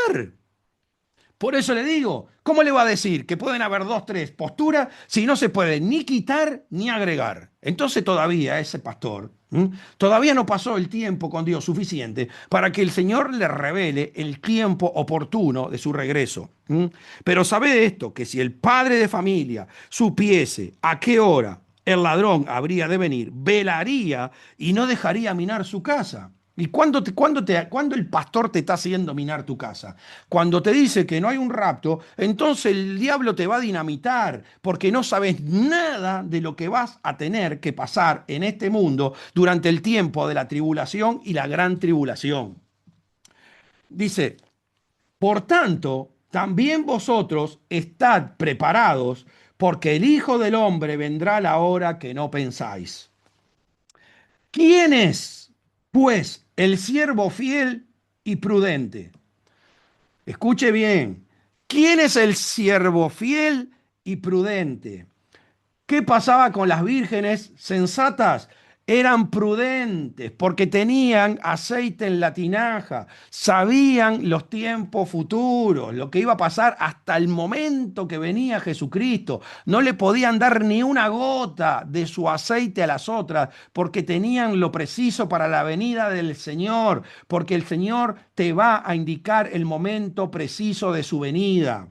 Por eso le digo, ¿cómo le va a decir que pueden haber dos, tres posturas si no se puede ni quitar ni agregar? Entonces todavía ese pastor, todavía no pasó el tiempo con Dios suficiente para que el Señor le revele el tiempo oportuno de su regreso. Pero sabe esto, que si el padre de familia supiese a qué hora el ladrón habría de venir, velaría y no dejaría minar su casa. ¿Y cuándo el pastor te está haciendo minar tu casa? Cuando te dice que no hay un rapto, entonces el diablo te va a dinamitar, porque no sabes nada de lo que vas a tener que pasar en este mundo durante el tiempo de la tribulación y la gran tribulación. Dice, por tanto, también vosotros estad preparados, porque el Hijo del Hombre vendrá a la hora que no pensáis. ¿Quién es, pues, el siervo fiel y prudente? Escuche bien. ¿Quién es el siervo fiel y prudente? ¿Qué pasaba con las vírgenes sensatas? Eran prudentes porque tenían aceite en la tinaja, sabían los tiempos futuros, lo que iba a pasar hasta el momento que venía Jesucristo. No le podían dar ni una gota de su aceite a las otras porque tenían lo preciso para la venida del Señor, porque el Señor te va a indicar el momento preciso de su venida.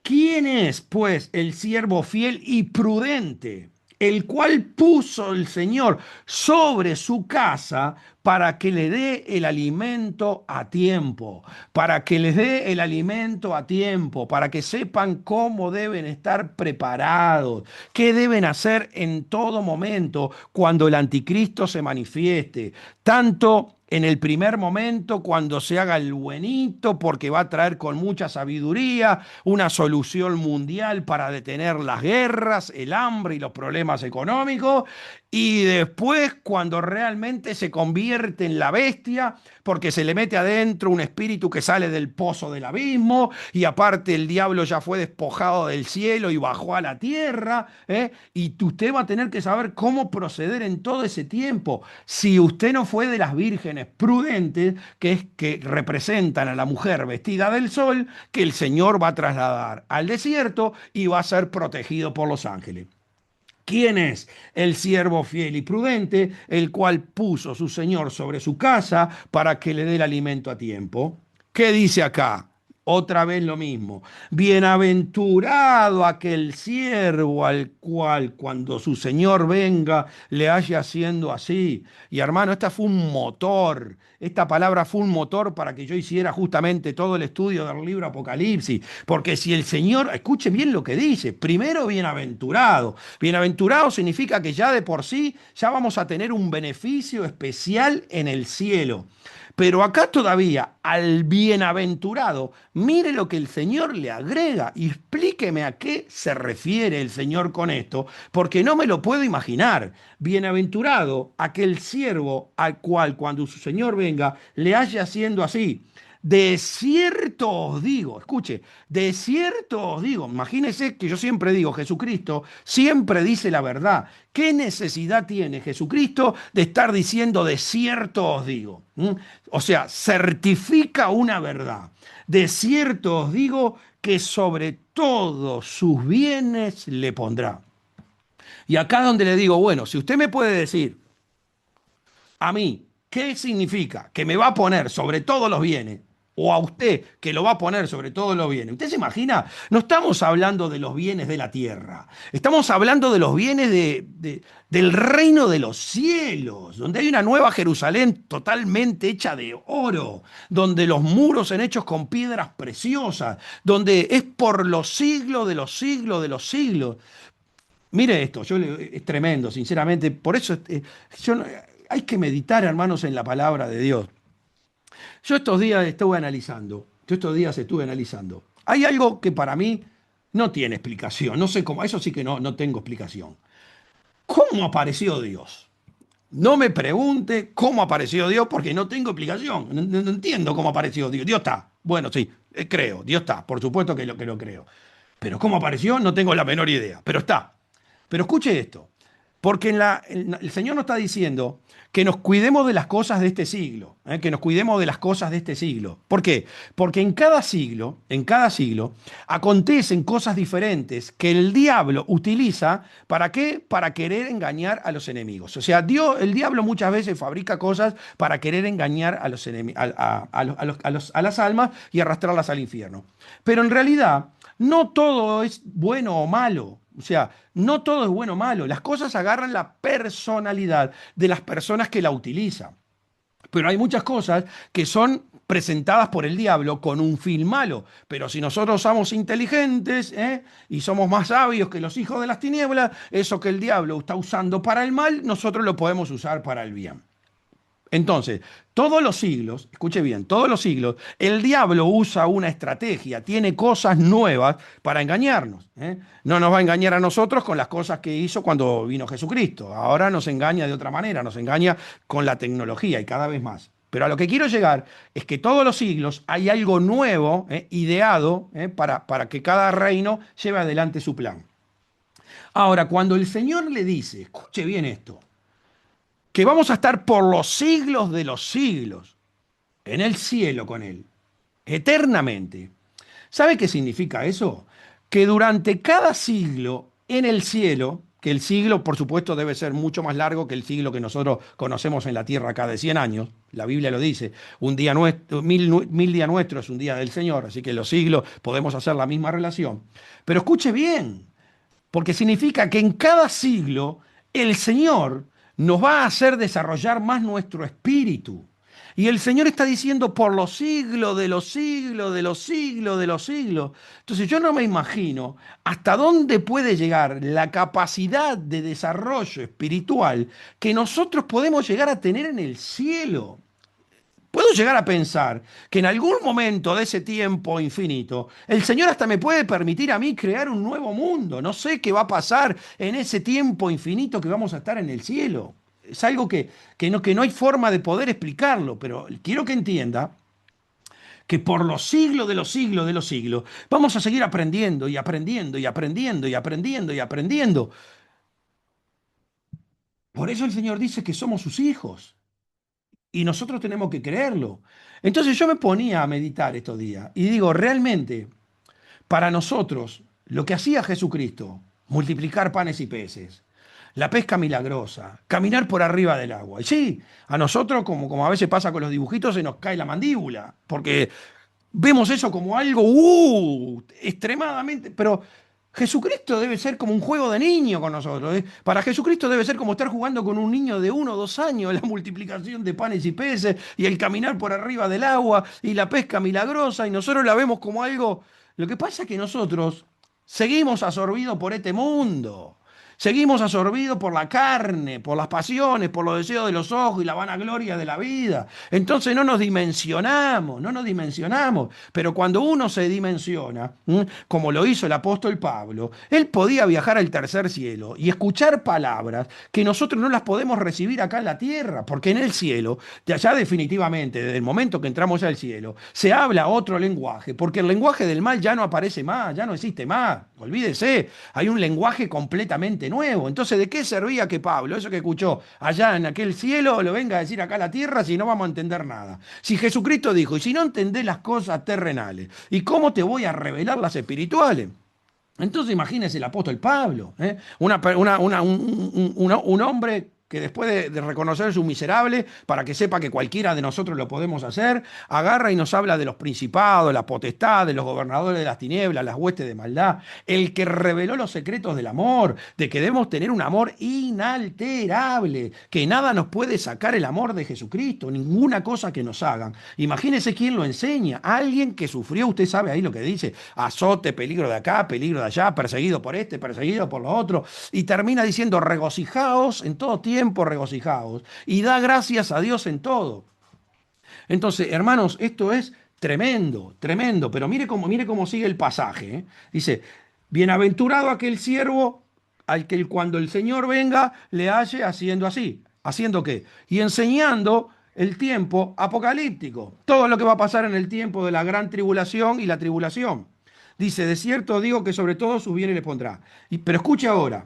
¿Quién es, pues, el siervo fiel y prudente? el cual puso el Señor sobre su casa para que le dé el alimento a tiempo, para que les dé el alimento a tiempo, para que sepan cómo deben estar preparados, qué deben hacer en todo momento cuando el anticristo se manifieste, tanto en el primer momento, cuando se haga el buenito, porque va a traer con mucha sabiduría una solución mundial para detener las guerras, el hambre y los problemas económicos, y después cuando realmente se convierte en la bestia, porque se le mete adentro un espíritu que sale del pozo del abismo, y aparte el diablo ya fue despojado del cielo y bajó a la tierra, ¿eh? Y usted va a tener que saber cómo proceder en todo ese tiempo. Si usted no fue de las vírgenes prudentes, que representan a la mujer vestida del sol, que el Señor va a trasladar al desierto y va a ser protegido por los ángeles. ¿Quién es el siervo fiel y prudente, el cual puso su Señor sobre su casa para que le dé el alimento a tiempo? ¿Qué dice acá? Otra vez lo mismo. Bienaventurado aquel siervo al cual cuando su Señor venga le haya haciendo así. Y hermano, esta fue un motor. Esta palabra fue un motor para que yo hiciera justamente todo el estudio del libro Apocalipsis. Porque si el Señor, escuche bien lo que dice, primero bienaventurado. Bienaventurado significa que ya de por sí ya vamos a tener un beneficio especial en el cielo. Pero acá todavía al bienaventurado, mire lo que el Señor le agrega y explíqueme a qué se refiere el Señor con esto, porque no me lo puedo imaginar. Bienaventurado aquel siervo al cual cuando su Señor venga le haya haciendo así. De cierto os digo, escuche, de cierto os digo, imagínese que yo siempre digo, Jesucristo siempre dice la verdad. ¿Qué necesidad tiene Jesucristo de estar diciendo de cierto os digo? O sea, certifica una verdad. De cierto os digo que sobre todos sus bienes le pondrá. Y acá donde le digo, bueno, si usted me puede decir a mí, ¿qué significa que me va a poner sobre todos los bienes? O a usted que lo va a poner sobre todos los bienes. ¿Usted se imagina? No estamos hablando de los bienes de la tierra. Estamos hablando de los bienes del reino de los cielos, donde hay una nueva Jerusalén totalmente hecha de oro, donde los muros son hechos con piedras preciosas, donde es por los siglos de los siglos de los siglos. Mire esto, es tremendo, sinceramente. Por eso hay que meditar, hermanos, en la palabra de Dios. Yo estos días estuve analizando. Hay algo que para mí no tiene explicación, no sé cómo, eso sí que no tengo explicación. ¿Cómo apareció Dios? No me pregunte cómo apareció Dios porque no tengo explicación. No entiendo cómo apareció Dios. Dios está. Bueno, sí, creo, Dios está. Por supuesto que lo creo. Pero cómo apareció no tengo la menor idea. Pero está. Pero escuche esto. Porque el Señor nos está diciendo que nos cuidemos de las cosas de este siglo, que nos cuidemos de las cosas de este siglo. ¿Por qué? Porque en cada siglo, acontecen cosas diferentes que el diablo utiliza, ¿para qué? Para querer engañar a los enemigos. O sea, el diablo muchas veces fabrica cosas para querer engañar a las almas y arrastrarlas al infierno. Pero en realidad, no todo es bueno o malo. O sea, no todo es bueno o malo. Las cosas agarran la personalidad de las personas que la utilizan. Pero hay muchas cosas que son presentadas por el diablo con un fin malo. Pero si nosotros somos inteligentes y somos más sabios que los hijos de las tinieblas, eso que el diablo está usando para el mal, nosotros lo podemos usar para el bien. Entonces, todos los siglos, escuche bien, todos los siglos, el diablo usa una estrategia, tiene cosas nuevas para engañarnos. No nos va a engañar a nosotros con las cosas que hizo cuando vino Jesucristo. Ahora nos engaña de otra manera, nos engaña con la tecnología y cada vez más. Pero a lo que quiero llegar es que todos los siglos hay algo nuevo, ideado, para que cada reino lleve adelante su plan. Ahora, cuando el Señor le dice, escuche bien esto, que vamos a estar por los siglos de los siglos en el cielo con Él, eternamente. ¿Sabe qué significa eso? Que durante cada siglo en el cielo, que el siglo por supuesto debe ser mucho más largo que el siglo que nosotros conocemos en la tierra acá de 100 años, la Biblia lo dice, un día nuestro, mil días nuestros es un día del Señor, así que los siglos podemos hacer la misma relación. Pero escuche bien, porque significa que en cada siglo el Señor nos va a hacer desarrollar más nuestro espíritu. Y el Señor está diciendo por los siglos de los siglos, de los siglos, de los siglos. Entonces yo no me imagino hasta dónde puede llegar la capacidad de desarrollo espiritual que nosotros podemos llegar a tener en el cielo. Puedo llegar a pensar que en algún momento de ese tiempo infinito, el Señor hasta me puede permitir a mí crear un nuevo mundo. No sé qué va a pasar en ese tiempo infinito que vamos a estar en el cielo. Es algo que no hay forma de poder explicarlo, pero quiero que entienda que por los siglos de los siglos de los siglos vamos a seguir aprendiendo y aprendiendo y aprendiendo y aprendiendo y aprendiendo. Por eso el Señor dice que somos sus hijos. Y nosotros tenemos que creerlo. Entonces yo me ponía a meditar estos días y digo, realmente, para nosotros, lo que hacía Jesucristo, multiplicar panes y peces, la pesca milagrosa, caminar por arriba del agua. Y sí, a nosotros, como a veces pasa con los dibujitos, se nos cae la mandíbula, porque vemos eso como algo, extremadamente, pero Jesucristo debe ser como un juego de niño con nosotros. ¿Eh? Para Jesucristo debe ser como estar jugando con un niño de 1 o 2 años, la multiplicación de panes y peces y el caminar por arriba del agua y la pesca milagrosa y nosotros la vemos como algo... Lo que pasa es que nosotros seguimos absorbidos por este mundo. Seguimos absorbidos por la carne, por las pasiones, por los deseos de los ojos y la vanagloria de la vida. Entonces no nos dimensionamos, no nos dimensionamos. Pero cuando uno se dimensiona, como lo hizo el apóstol Pablo, él podía viajar al tercer cielo y escuchar palabras que nosotros no las podemos recibir acá en la tierra, porque en el cielo, ya definitivamente, desde el momento que entramos al cielo, se habla otro lenguaje, porque el lenguaje del mal ya no aparece más, ya no existe más. Olvídese, hay un lenguaje completamente nuevo. Entonces, ¿de qué servía que Pablo, eso que escuchó allá en aquel cielo, lo venga a decir acá a la tierra si no vamos a entender nada? Si Jesucristo dijo, y si no entendés las cosas terrenales, ¿y cómo te voy a revelar las espirituales? Entonces imagínese el apóstol Pablo, ¿eh? Un hombre que después de reconocer su miserable, para que sepa que cualquiera de nosotros lo podemos hacer, agarra y nos habla de los principados, la potestad, de los gobernadores de las tinieblas, las huestes de maldad, el que reveló los secretos del amor, de que debemos tener un amor inalterable, que nada nos puede sacar el amor de Jesucristo, ninguna cosa que nos hagan. Imagínese quién lo enseña, alguien que sufrió, usted sabe ahí lo que dice, azote, peligro de acá, peligro de allá, perseguido por este, perseguido por lo otro, y termina diciendo regocijaos en todo tiempo, regocijaos, y da gracias a Dios en todo. Entonces, hermanos, esto es tremendo, tremendo, pero mire cómo sigue el pasaje. ¿Eh? Dice, bienaventurado aquel siervo al que cuando el Señor venga le halle haciendo así. ¿Haciendo qué? Y enseñando el tiempo apocalíptico, todo lo que va a pasar en el tiempo de la gran tribulación y la tribulación. Dice, de cierto digo que sobre todo sus bienes les pondrá. Pero escuche ahora,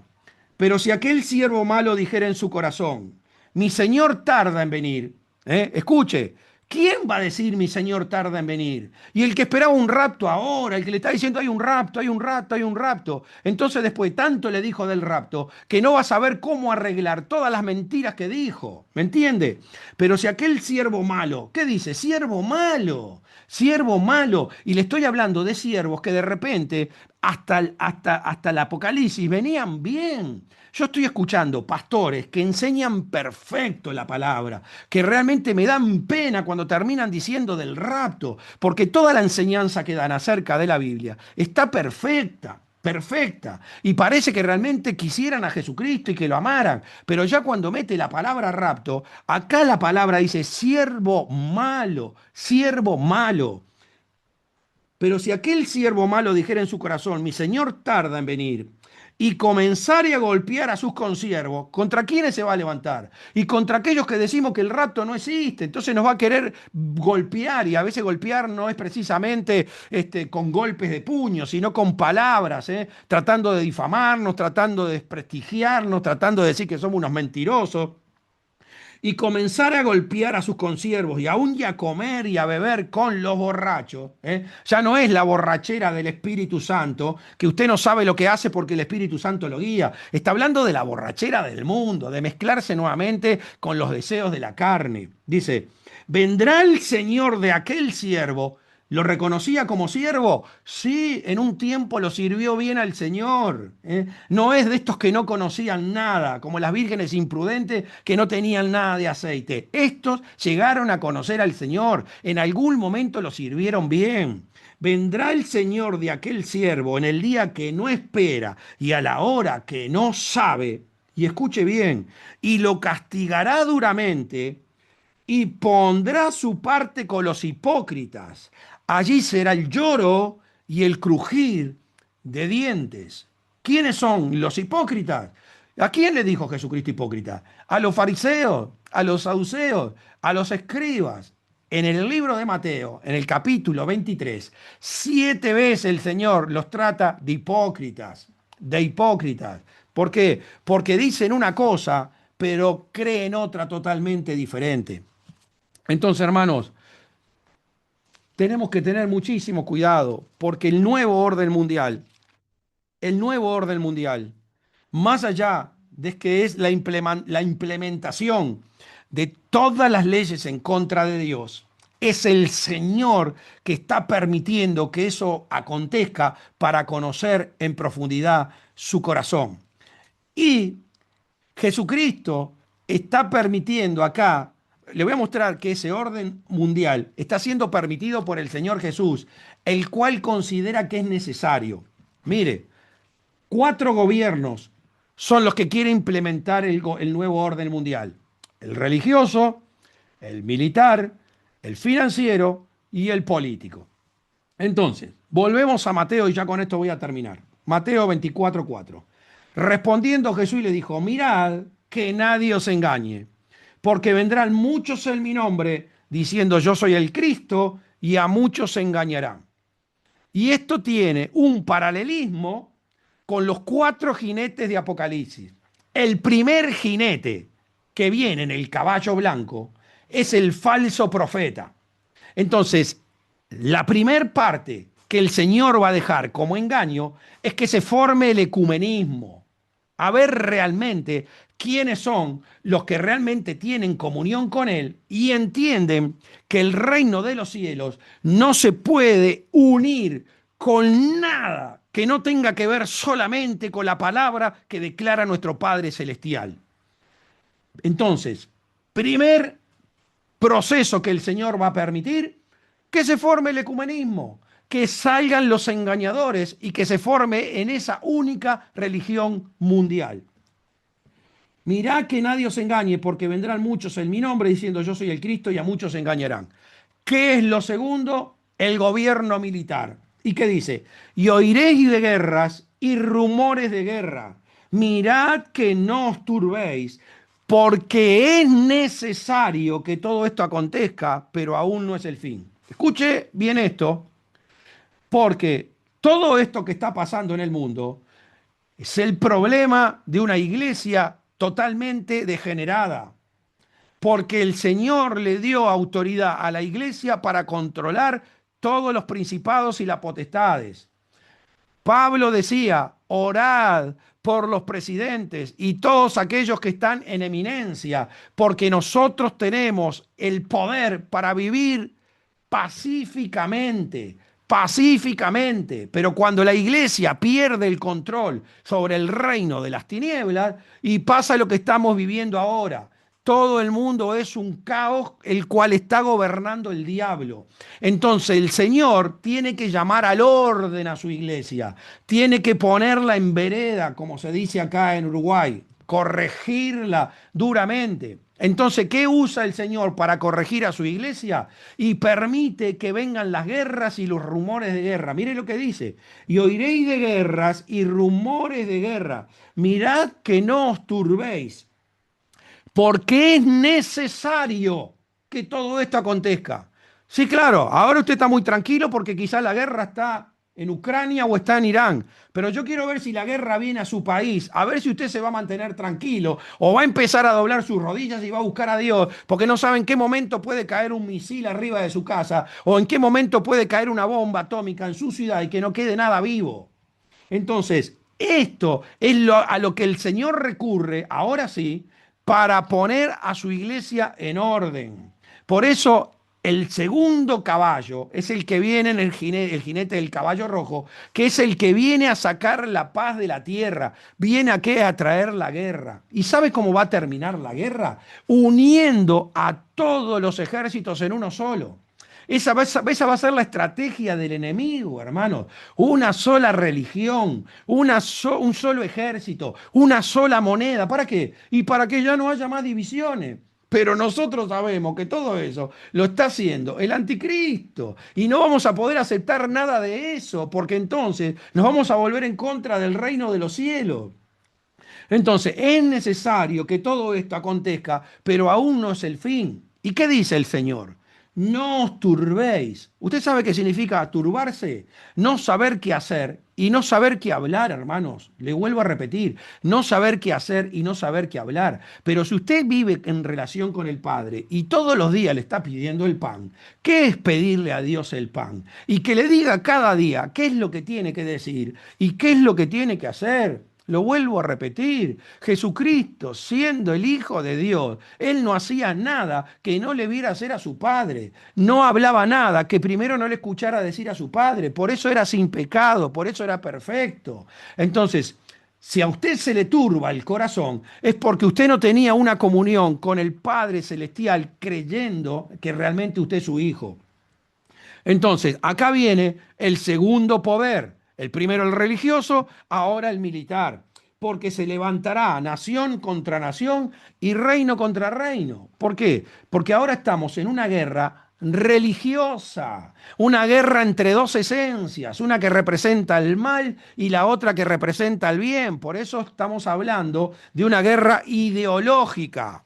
pero si aquel siervo malo dijera en su corazón, mi señor tarda en venir, escuche, ¿quién va a decir mi señor tarda en venir? Y el que esperaba un rapto ahora, el que le está diciendo hay un rapto, hay un rapto, hay un rapto. Entonces después tanto le dijo del rapto que no va a saber cómo arreglar todas las mentiras que dijo. ¿Me entiende? Pero si aquel siervo malo, ¿qué dice? Siervo malo, siervo malo. Y le estoy hablando de siervos que de repente hasta el Apocalipsis venían bien. Yo estoy escuchando pastores que enseñan perfecto la palabra, que realmente me dan pena cuando terminan diciendo del rapto, porque toda la enseñanza que dan acerca de la Biblia está perfecta. Perfecta. Y parece que realmente quisieran a Jesucristo y que lo amaran. Pero ya cuando mete la palabra rapto, acá la palabra dice siervo malo, siervo malo. Pero si aquel siervo malo dijera en su corazón, mi señor tarda en venir, y comenzare a golpear a sus consiervos, ¿contra quiénes se va a levantar? Y contra aquellos que decimos que el rapto no existe. Entonces nos va a querer golpear, y a veces golpear no es precisamente con golpes de puño, sino con palabras, tratando de difamarnos, tratando de desprestigiarnos, tratando de decir que somos unos mentirosos y comenzar a golpear a sus consiervos y aún ya a comer y a beber con los borrachos, ya no es la borrachera del Espíritu Santo, que usted no sabe lo que hace porque el Espíritu Santo lo guía. Está hablando de la borrachera del mundo, de mezclarse nuevamente con los deseos de la carne. Dice, vendrá el Señor de aquel siervo ¿Lo reconocía como siervo? Sí, en un tiempo lo sirvió bien al Señor. ¿Eh? No es de estos que no conocían nada, como las vírgenes imprudentes que no tenían nada de aceite. Estos llegaron a conocer al Señor. En algún momento lo sirvieron bien. Vendrá el Señor de aquel siervo en el día que no espera y a la hora que no sabe, y escuche bien, y lo castigará duramente y pondrá su parte con los hipócritas. Allí será el lloro y el crujir de dientes. ¿Quiénes son los hipócritas? ¿A quién le dijo Jesucristo hipócrita? A los fariseos, a los saduceos, a los escribas. En el libro de Mateo, en el capítulo 23, 7 veces el Señor los trata de hipócritas, de hipócritas. ¿Por qué? Porque dicen una cosa, pero creen otra totalmente diferente. Entonces, hermanos, tenemos que tener muchísimo cuidado porque el nuevo orden mundial, más allá de que es la implementación de todas las leyes en contra de Dios, es el Señor que está permitiendo que eso acontezca para conocer en profundidad su corazón. Y Jesucristo está permitiendo acá, le voy a mostrar que ese orden mundial está siendo permitido por el Señor Jesús, el cual considera que es necesario. Mire, 4 gobiernos son los que quieren implementar el nuevo orden mundial. El religioso, el militar, el financiero y el político. Entonces, volvemos a Mateo y ya con esto voy a terminar. Mateo 24:4. Respondiendo Jesús le dijo, mirad que nadie os engañe, porque vendrán muchos en mi nombre diciendo yo soy el Cristo y a muchos se engañarán. Y esto tiene un paralelismo con los 4 jinetes de Apocalipsis. El primer jinete que viene en el caballo blanco es el falso profeta. Entonces, la primer parte que el Señor va a dejar como engaño es que se forme el ecumenismo. A ver realmente quiénes son los que realmente tienen comunión con Él y entienden que el reino de los cielos no se puede unir con nada que no tenga que ver solamente con la palabra que declara nuestro Padre Celestial. Entonces, primer proceso que el Señor va a permitir, que se forme el ecumenismo, que salgan los engañadores y que se forme en esa única religión mundial. Mirá que nadie os engañe, porque vendrán muchos en mi nombre diciendo yo soy el Cristo y a muchos se engañarán. ¿Qué es lo segundo? El gobierno militar. ¿Y qué dice? Y oiréis de guerras y rumores de guerra. Mirad que no os turbéis, porque es necesario que todo esto acontezca, pero aún no es el fin. Escuche bien esto, porque todo esto que está pasando en el mundo es el problema de una iglesia totalmente degenerada, porque el Señor le dio autoridad a la iglesia para controlar todos los principados y las potestades. Pablo decía, orad por los presidentes y todos aquellos que están en eminencia, porque nosotros tenemos el poder para vivir pacíficamente, pacíficamente. Pero cuando la iglesia pierde el control sobre el reino de las tinieblas y pasa lo que estamos viviendo ahora, todo el mundo es un caos el cual está gobernando el diablo. Entonces el Señor tiene que llamar al orden a su iglesia, tiene que ponerla en vereda, como se dice acá en Uruguay, corregirla duramente. Entonces, ¿qué usa el Señor para corregir a su iglesia? Y permite que vengan las guerras y los rumores de guerra. Mire lo que dice. Y oiréis de guerras y rumores de guerra. Mirad que no os turbéis, porque es necesario que todo esto acontezca. Sí, claro, ahora usted está muy tranquilo porque quizás la guerra está en Ucrania o está en Irán, pero yo quiero ver si la guerra viene a su país, a ver si usted se va a mantener tranquilo o va a empezar a doblar sus rodillas y va a buscar a Dios, porque no sabe en qué momento puede caer un misil arriba de su casa o en qué momento puede caer una bomba atómica en su ciudad y que no quede nada vivo. Entonces, esto es a lo que el Señor recurre, ahora sí, para poner a su iglesia en orden. Por eso El segundo caballo es el que viene en el jinete del caballo rojo, que es el que viene a sacar la paz de la tierra. ¿Viene a qué? A traer la guerra. ¿Y sabe cómo va a terminar la guerra? Uniendo a todos los ejércitos en uno solo. Esa va a ser la estrategia del enemigo, hermanos. Una sola religión, un solo ejército, una sola moneda. ¿Para qué? Y para que ya no haya más divisiones. Pero nosotros sabemos que todo eso lo está haciendo el anticristo y no vamos a poder aceptar nada de eso porque entonces nos vamos a volver en contra del reino de los cielos. Entonces es necesario que todo esto acontezca, pero aún no es el fin. ¿Y qué dice el Señor? No os turbéis. ¿Usted sabe qué significa turbarse? No saber qué hacer y no saber qué hablar, hermanos. Le vuelvo a repetir, no saber qué hacer y no saber qué hablar. Pero si usted vive en relación con el Padre y todos los días le está pidiendo el pan, ¿qué es pedirle a Dios el pan? Y que le diga cada día qué es lo que tiene que decir y qué es lo que tiene que hacer. Lo vuelvo a repetir, Jesucristo, siendo el Hijo de Dios, Él no hacía nada que no le viera hacer a su Padre, no hablaba nada que primero no le escuchara decir a su Padre, por eso era sin pecado, por eso era perfecto. Entonces, si a usted se le turba el corazón, es porque usted no tenía una comunión con el Padre Celestial creyendo que realmente usted es su Hijo. Entonces, acá viene el segundo poder. El primero el religioso, ahora el militar. Porque se levantará nación contra nación y reino contra reino. ¿Por qué? Porque ahora estamos en una guerra religiosa, una guerra entre dos esencias, una que representa el mal y la otra que representa el bien. Por eso estamos hablando de una guerra ideológica.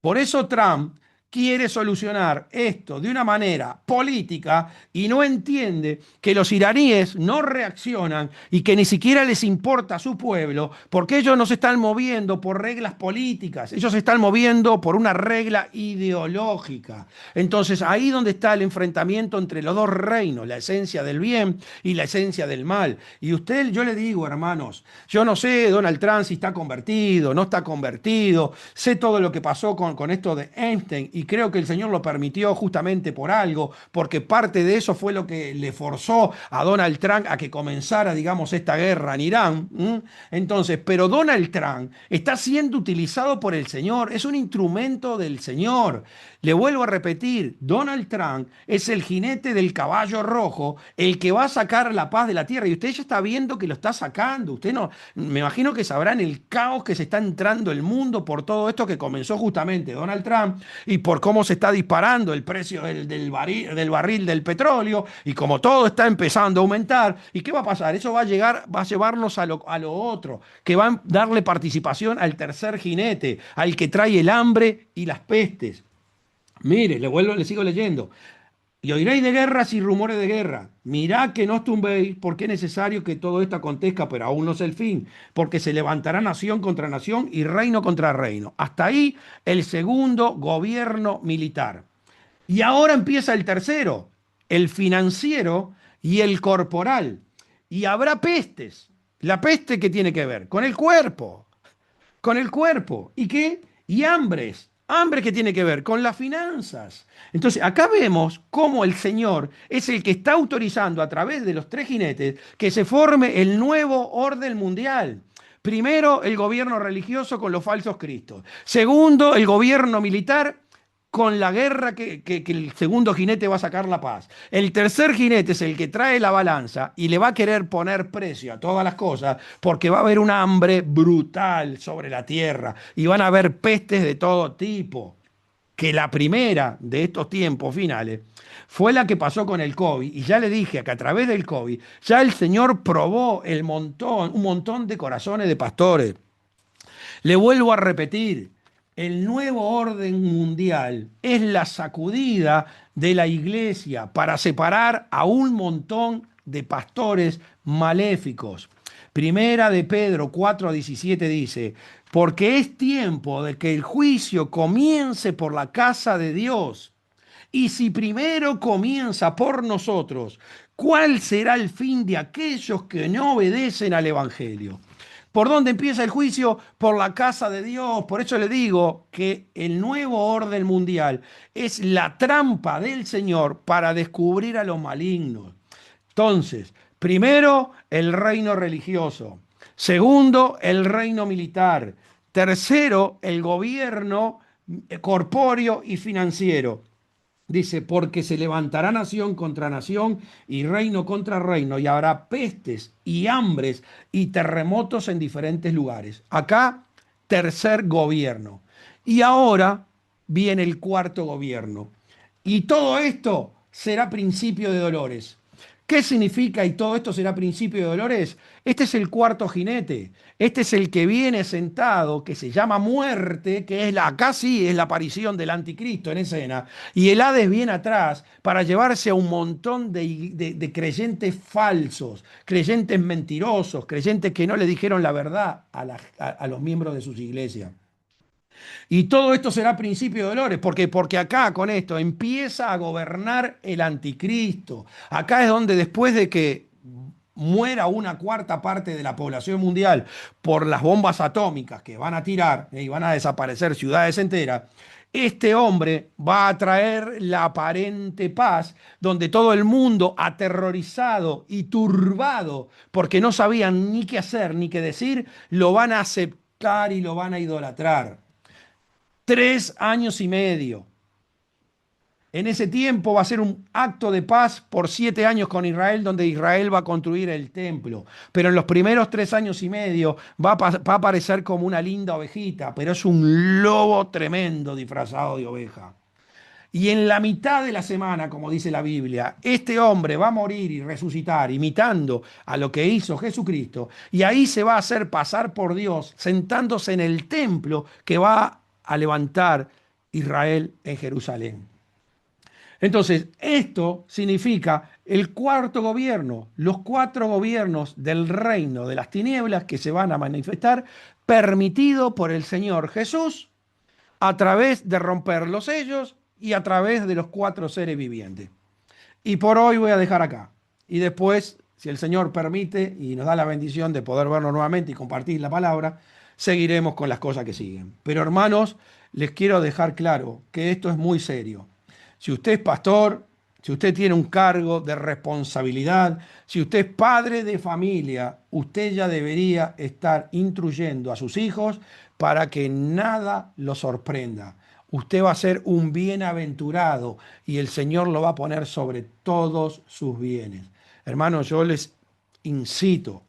Por eso Trump quiere solucionar esto de una manera política y no entiende que los iraníes no reaccionan y que ni siquiera les importa a su pueblo porque ellos no se están moviendo por reglas políticas, ellos se están moviendo por una regla ideológica. Entonces ahí donde está el enfrentamiento entre los dos reinos, la esencia del bien y la esencia del mal. Y usted, yo le digo, hermanos, yo no sé Donald Trump si está convertido, no está convertido, sé todo lo que pasó con esto de Einstein y creo que el Señor lo permitió justamente por algo, porque parte de eso fue lo que le forzó a Donald Trump a que comenzara, digamos, esta guerra en Irán. ¿M? Entonces, pero Donald Trump está siendo utilizado por el Señor, es un instrumento del Señor. Le vuelvo a repetir, Donald Trump es el jinete del caballo rojo, el que va a sacar la paz de la tierra. Y usted ya está viendo que lo está sacando. Usted no, me imagino que sabrán el caos que se está entrando el mundo por todo esto que comenzó justamente Donald Trump y por cómo se está disparando el precio del barril del petróleo y como todo está empezando a aumentar. ¿Y qué va a pasar? Eso va a llegar, va a llevarnos a lo otro, que va a darle participación al tercer jinete, al que trae el hambre y las pestes. Mire, le sigo leyendo. Y oiréis de guerras y rumores de guerra. Mirad que no os tumbéis, porque es necesario que todo esto acontezca, pero aún no es el fin, porque se levantará nación contra nación y reino contra reino. Hasta ahí el segundo gobierno militar. Y ahora empieza el tercero, el financiero y el corporal. Y habrá pestes. La peste que tiene que ver con el cuerpo, con el cuerpo. ¿Y qué? Y hambres. Hambre que tiene que ver con las finanzas. Entonces, acá vemos cómo el Señor es el que está autorizando a través de los tres jinetes que se forme el nuevo orden mundial. Primero, el gobierno religioso con los falsos cristos. Segundo, el gobierno militar con la guerra que el segundo jinete va a sacar la paz. El tercer jinete es el que trae la balanza y le va a querer poner precio a todas las cosas porque va a haber un hambre brutal sobre la tierra y van a haber pestes de todo tipo. Que la primera de estos tiempos finales fue la que pasó con el COVID. Y ya le dije que a través del COVID ya el Señor probó un montón de corazones de pastores. Le vuelvo a repetir, el nuevo orden mundial es la sacudida de la iglesia para separar a un montón de pastores maléficos. Primera de Pedro 4:17 dice, porque es tiempo de que el juicio comience por la casa de Dios. Y si primero comienza por nosotros, ¿cuál será el fin de aquellos que no obedecen al Evangelio? ¿Por dónde empieza el juicio? Por la casa de Dios. Por eso le digo que el nuevo orden mundial es la trampa del Señor para descubrir a los malignos. Entonces, primero, el reino religioso. Segundo, el reino militar. Tercero, el gobierno corpóreo y financiero. Dice, porque se levantará nación contra nación y reino contra reino, y habrá pestes y hambres y terremotos en diferentes lugares. Acá, tercer gobierno. Y ahora viene el cuarto gobierno. Y todo esto será principio de dolores. ¿Qué significa y todo esto será principio de dolores? Este es el cuarto jinete. Este es el que viene sentado, que se llama muerte, que es acá sí es la aparición del anticristo en escena. Y el Hades viene atrás para llevarse a un montón de creyentes falsos, creyentes mentirosos, creyentes que no le dijeron la verdad a los miembros de sus iglesias. Y todo esto será principio de dolores. ¿Por qué? Porque acá con esto empieza a gobernar el anticristo. Acá es donde después de que muera una cuarta parte de la población mundial por las bombas atómicas que van a tirar y van a desaparecer ciudades enteras, este hombre va a traer la aparente paz, donde todo el mundo aterrorizado y turbado, porque no sabían ni qué hacer ni qué decir, lo van a aceptar y lo van a idolatrar. 3 años y medio. En ese tiempo va a ser un acto de paz por 7 años con Israel, donde Israel va a construir el templo. Pero en los primeros 3 años y medio va a aparecer como una linda ovejita, pero es un lobo tremendo disfrazado de oveja. Y en la mitad de la semana, como dice la Biblia, este hombre va a morir y resucitar, imitando a lo que hizo Jesucristo. Y ahí se va a hacer pasar por Dios, sentándose en el templo que va a levantar Israel en Jerusalén. Entonces, esto significa el cuarto gobierno, los 4 gobiernos del reino de las tinieblas que se van a manifestar, permitido por el Señor Jesús a través de romper los sellos y a través de los 4 seres vivientes. Y por hoy voy a dejar acá. Y después, si el Señor permite y nos da la bendición de poder vernos nuevamente y compartir la palabra, seguiremos con las cosas que siguen. Pero hermanos, les quiero dejar claro que esto es muy serio. Si usted es pastor, si usted tiene un cargo de responsabilidad, si usted es padre de familia, usted ya debería estar instruyendo a sus hijos para que nada lo sorprenda. Usted va a ser un bienaventurado y el Señor lo va a poner sobre todos sus bienes. Hermanos, yo les incito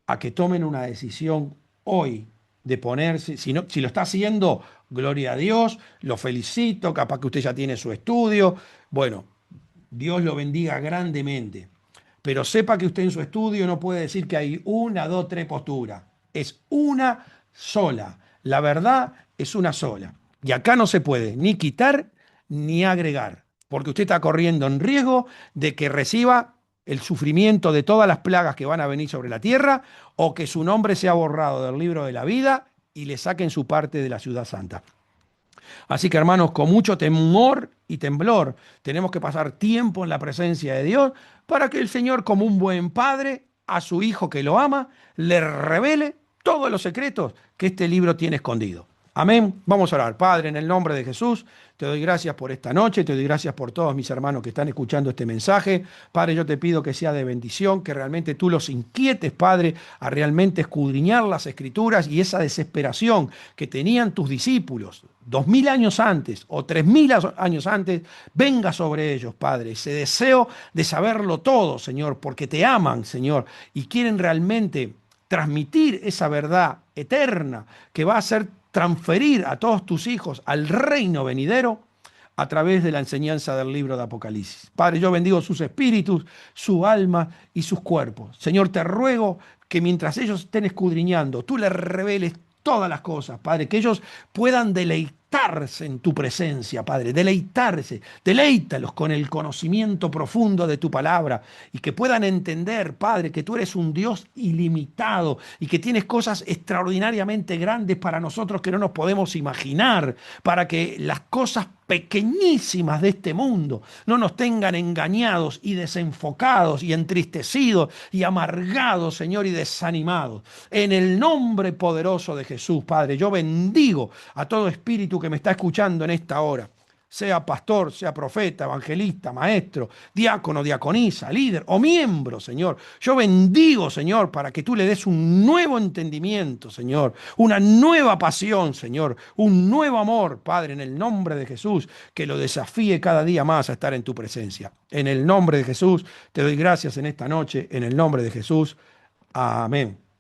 a que tomen una decisión hoy de ponerse, si lo está haciendo, gloria a Dios, lo felicito, capaz que usted ya tiene su estudio, bueno, Dios lo bendiga grandemente, pero sepa que usted en su estudio no puede decir que hay una, dos, tres posturas, es una sola, la verdad es una sola, y acá no se puede ni quitar ni agregar, porque usted está corriendo en riesgo de que reciba el sufrimiento de todas las plagas que van a venir sobre la tierra, o que su nombre sea borrado del libro de la vida y le saquen su parte de la ciudad santa. Así que hermanos, con mucho temor y temblor, tenemos que pasar tiempo en la presencia de Dios para que el Señor, como un buen padre, a su hijo que lo ama, le revele todos los secretos que este libro tiene escondido. Amén. Vamos a orar. Padre, en el nombre de Jesús, te doy gracias por esta noche, te doy gracias por todos mis hermanos que están escuchando este mensaje. Padre, yo te pido que sea de bendición, que realmente tú los inquietes, Padre, a realmente escudriñar las Escrituras y esa desesperación que tenían tus discípulos 2000 años antes o 3000 años antes, venga sobre ellos, Padre. Ese deseo de saberlo todo, Señor, porque te aman, Señor, y quieren realmente transmitir esa verdad eterna que va a ser transferir a todos tus hijos al reino venidero a través de la enseñanza del libro de Apocalipsis. Padre, yo bendigo sus espíritus, su alma y sus cuerpos. Señor, te ruego que mientras ellos estén escudriñando, tú les reveles todas las cosas, Padre, que ellos puedan deleitarse deleitarse en tu presencia, Padre, deleitarse, deleítalos con el conocimiento profundo de tu palabra y que puedan entender, Padre, que tú eres un Dios ilimitado y que tienes cosas extraordinariamente grandes para nosotros que no nos podemos imaginar, para que las cosas pequeñísimas de este mundo no nos tengan engañados y desenfocados y entristecidos y amargados, Señor, y desanimados. En el nombre poderoso de Jesús, Padre, yo bendigo a todo espíritu que me está escuchando en esta hora, sea pastor, sea profeta, evangelista, maestro, diácono, diaconisa, líder o miembro, Señor. Yo bendigo, Señor, para que tú le des un nuevo entendimiento, Señor, una nueva pasión, Señor, un nuevo amor, Padre, en el nombre de Jesús, que lo desafíe cada día más a estar en tu presencia. En el nombre de Jesús, te doy gracias en esta noche, en el nombre de Jesús. Amén.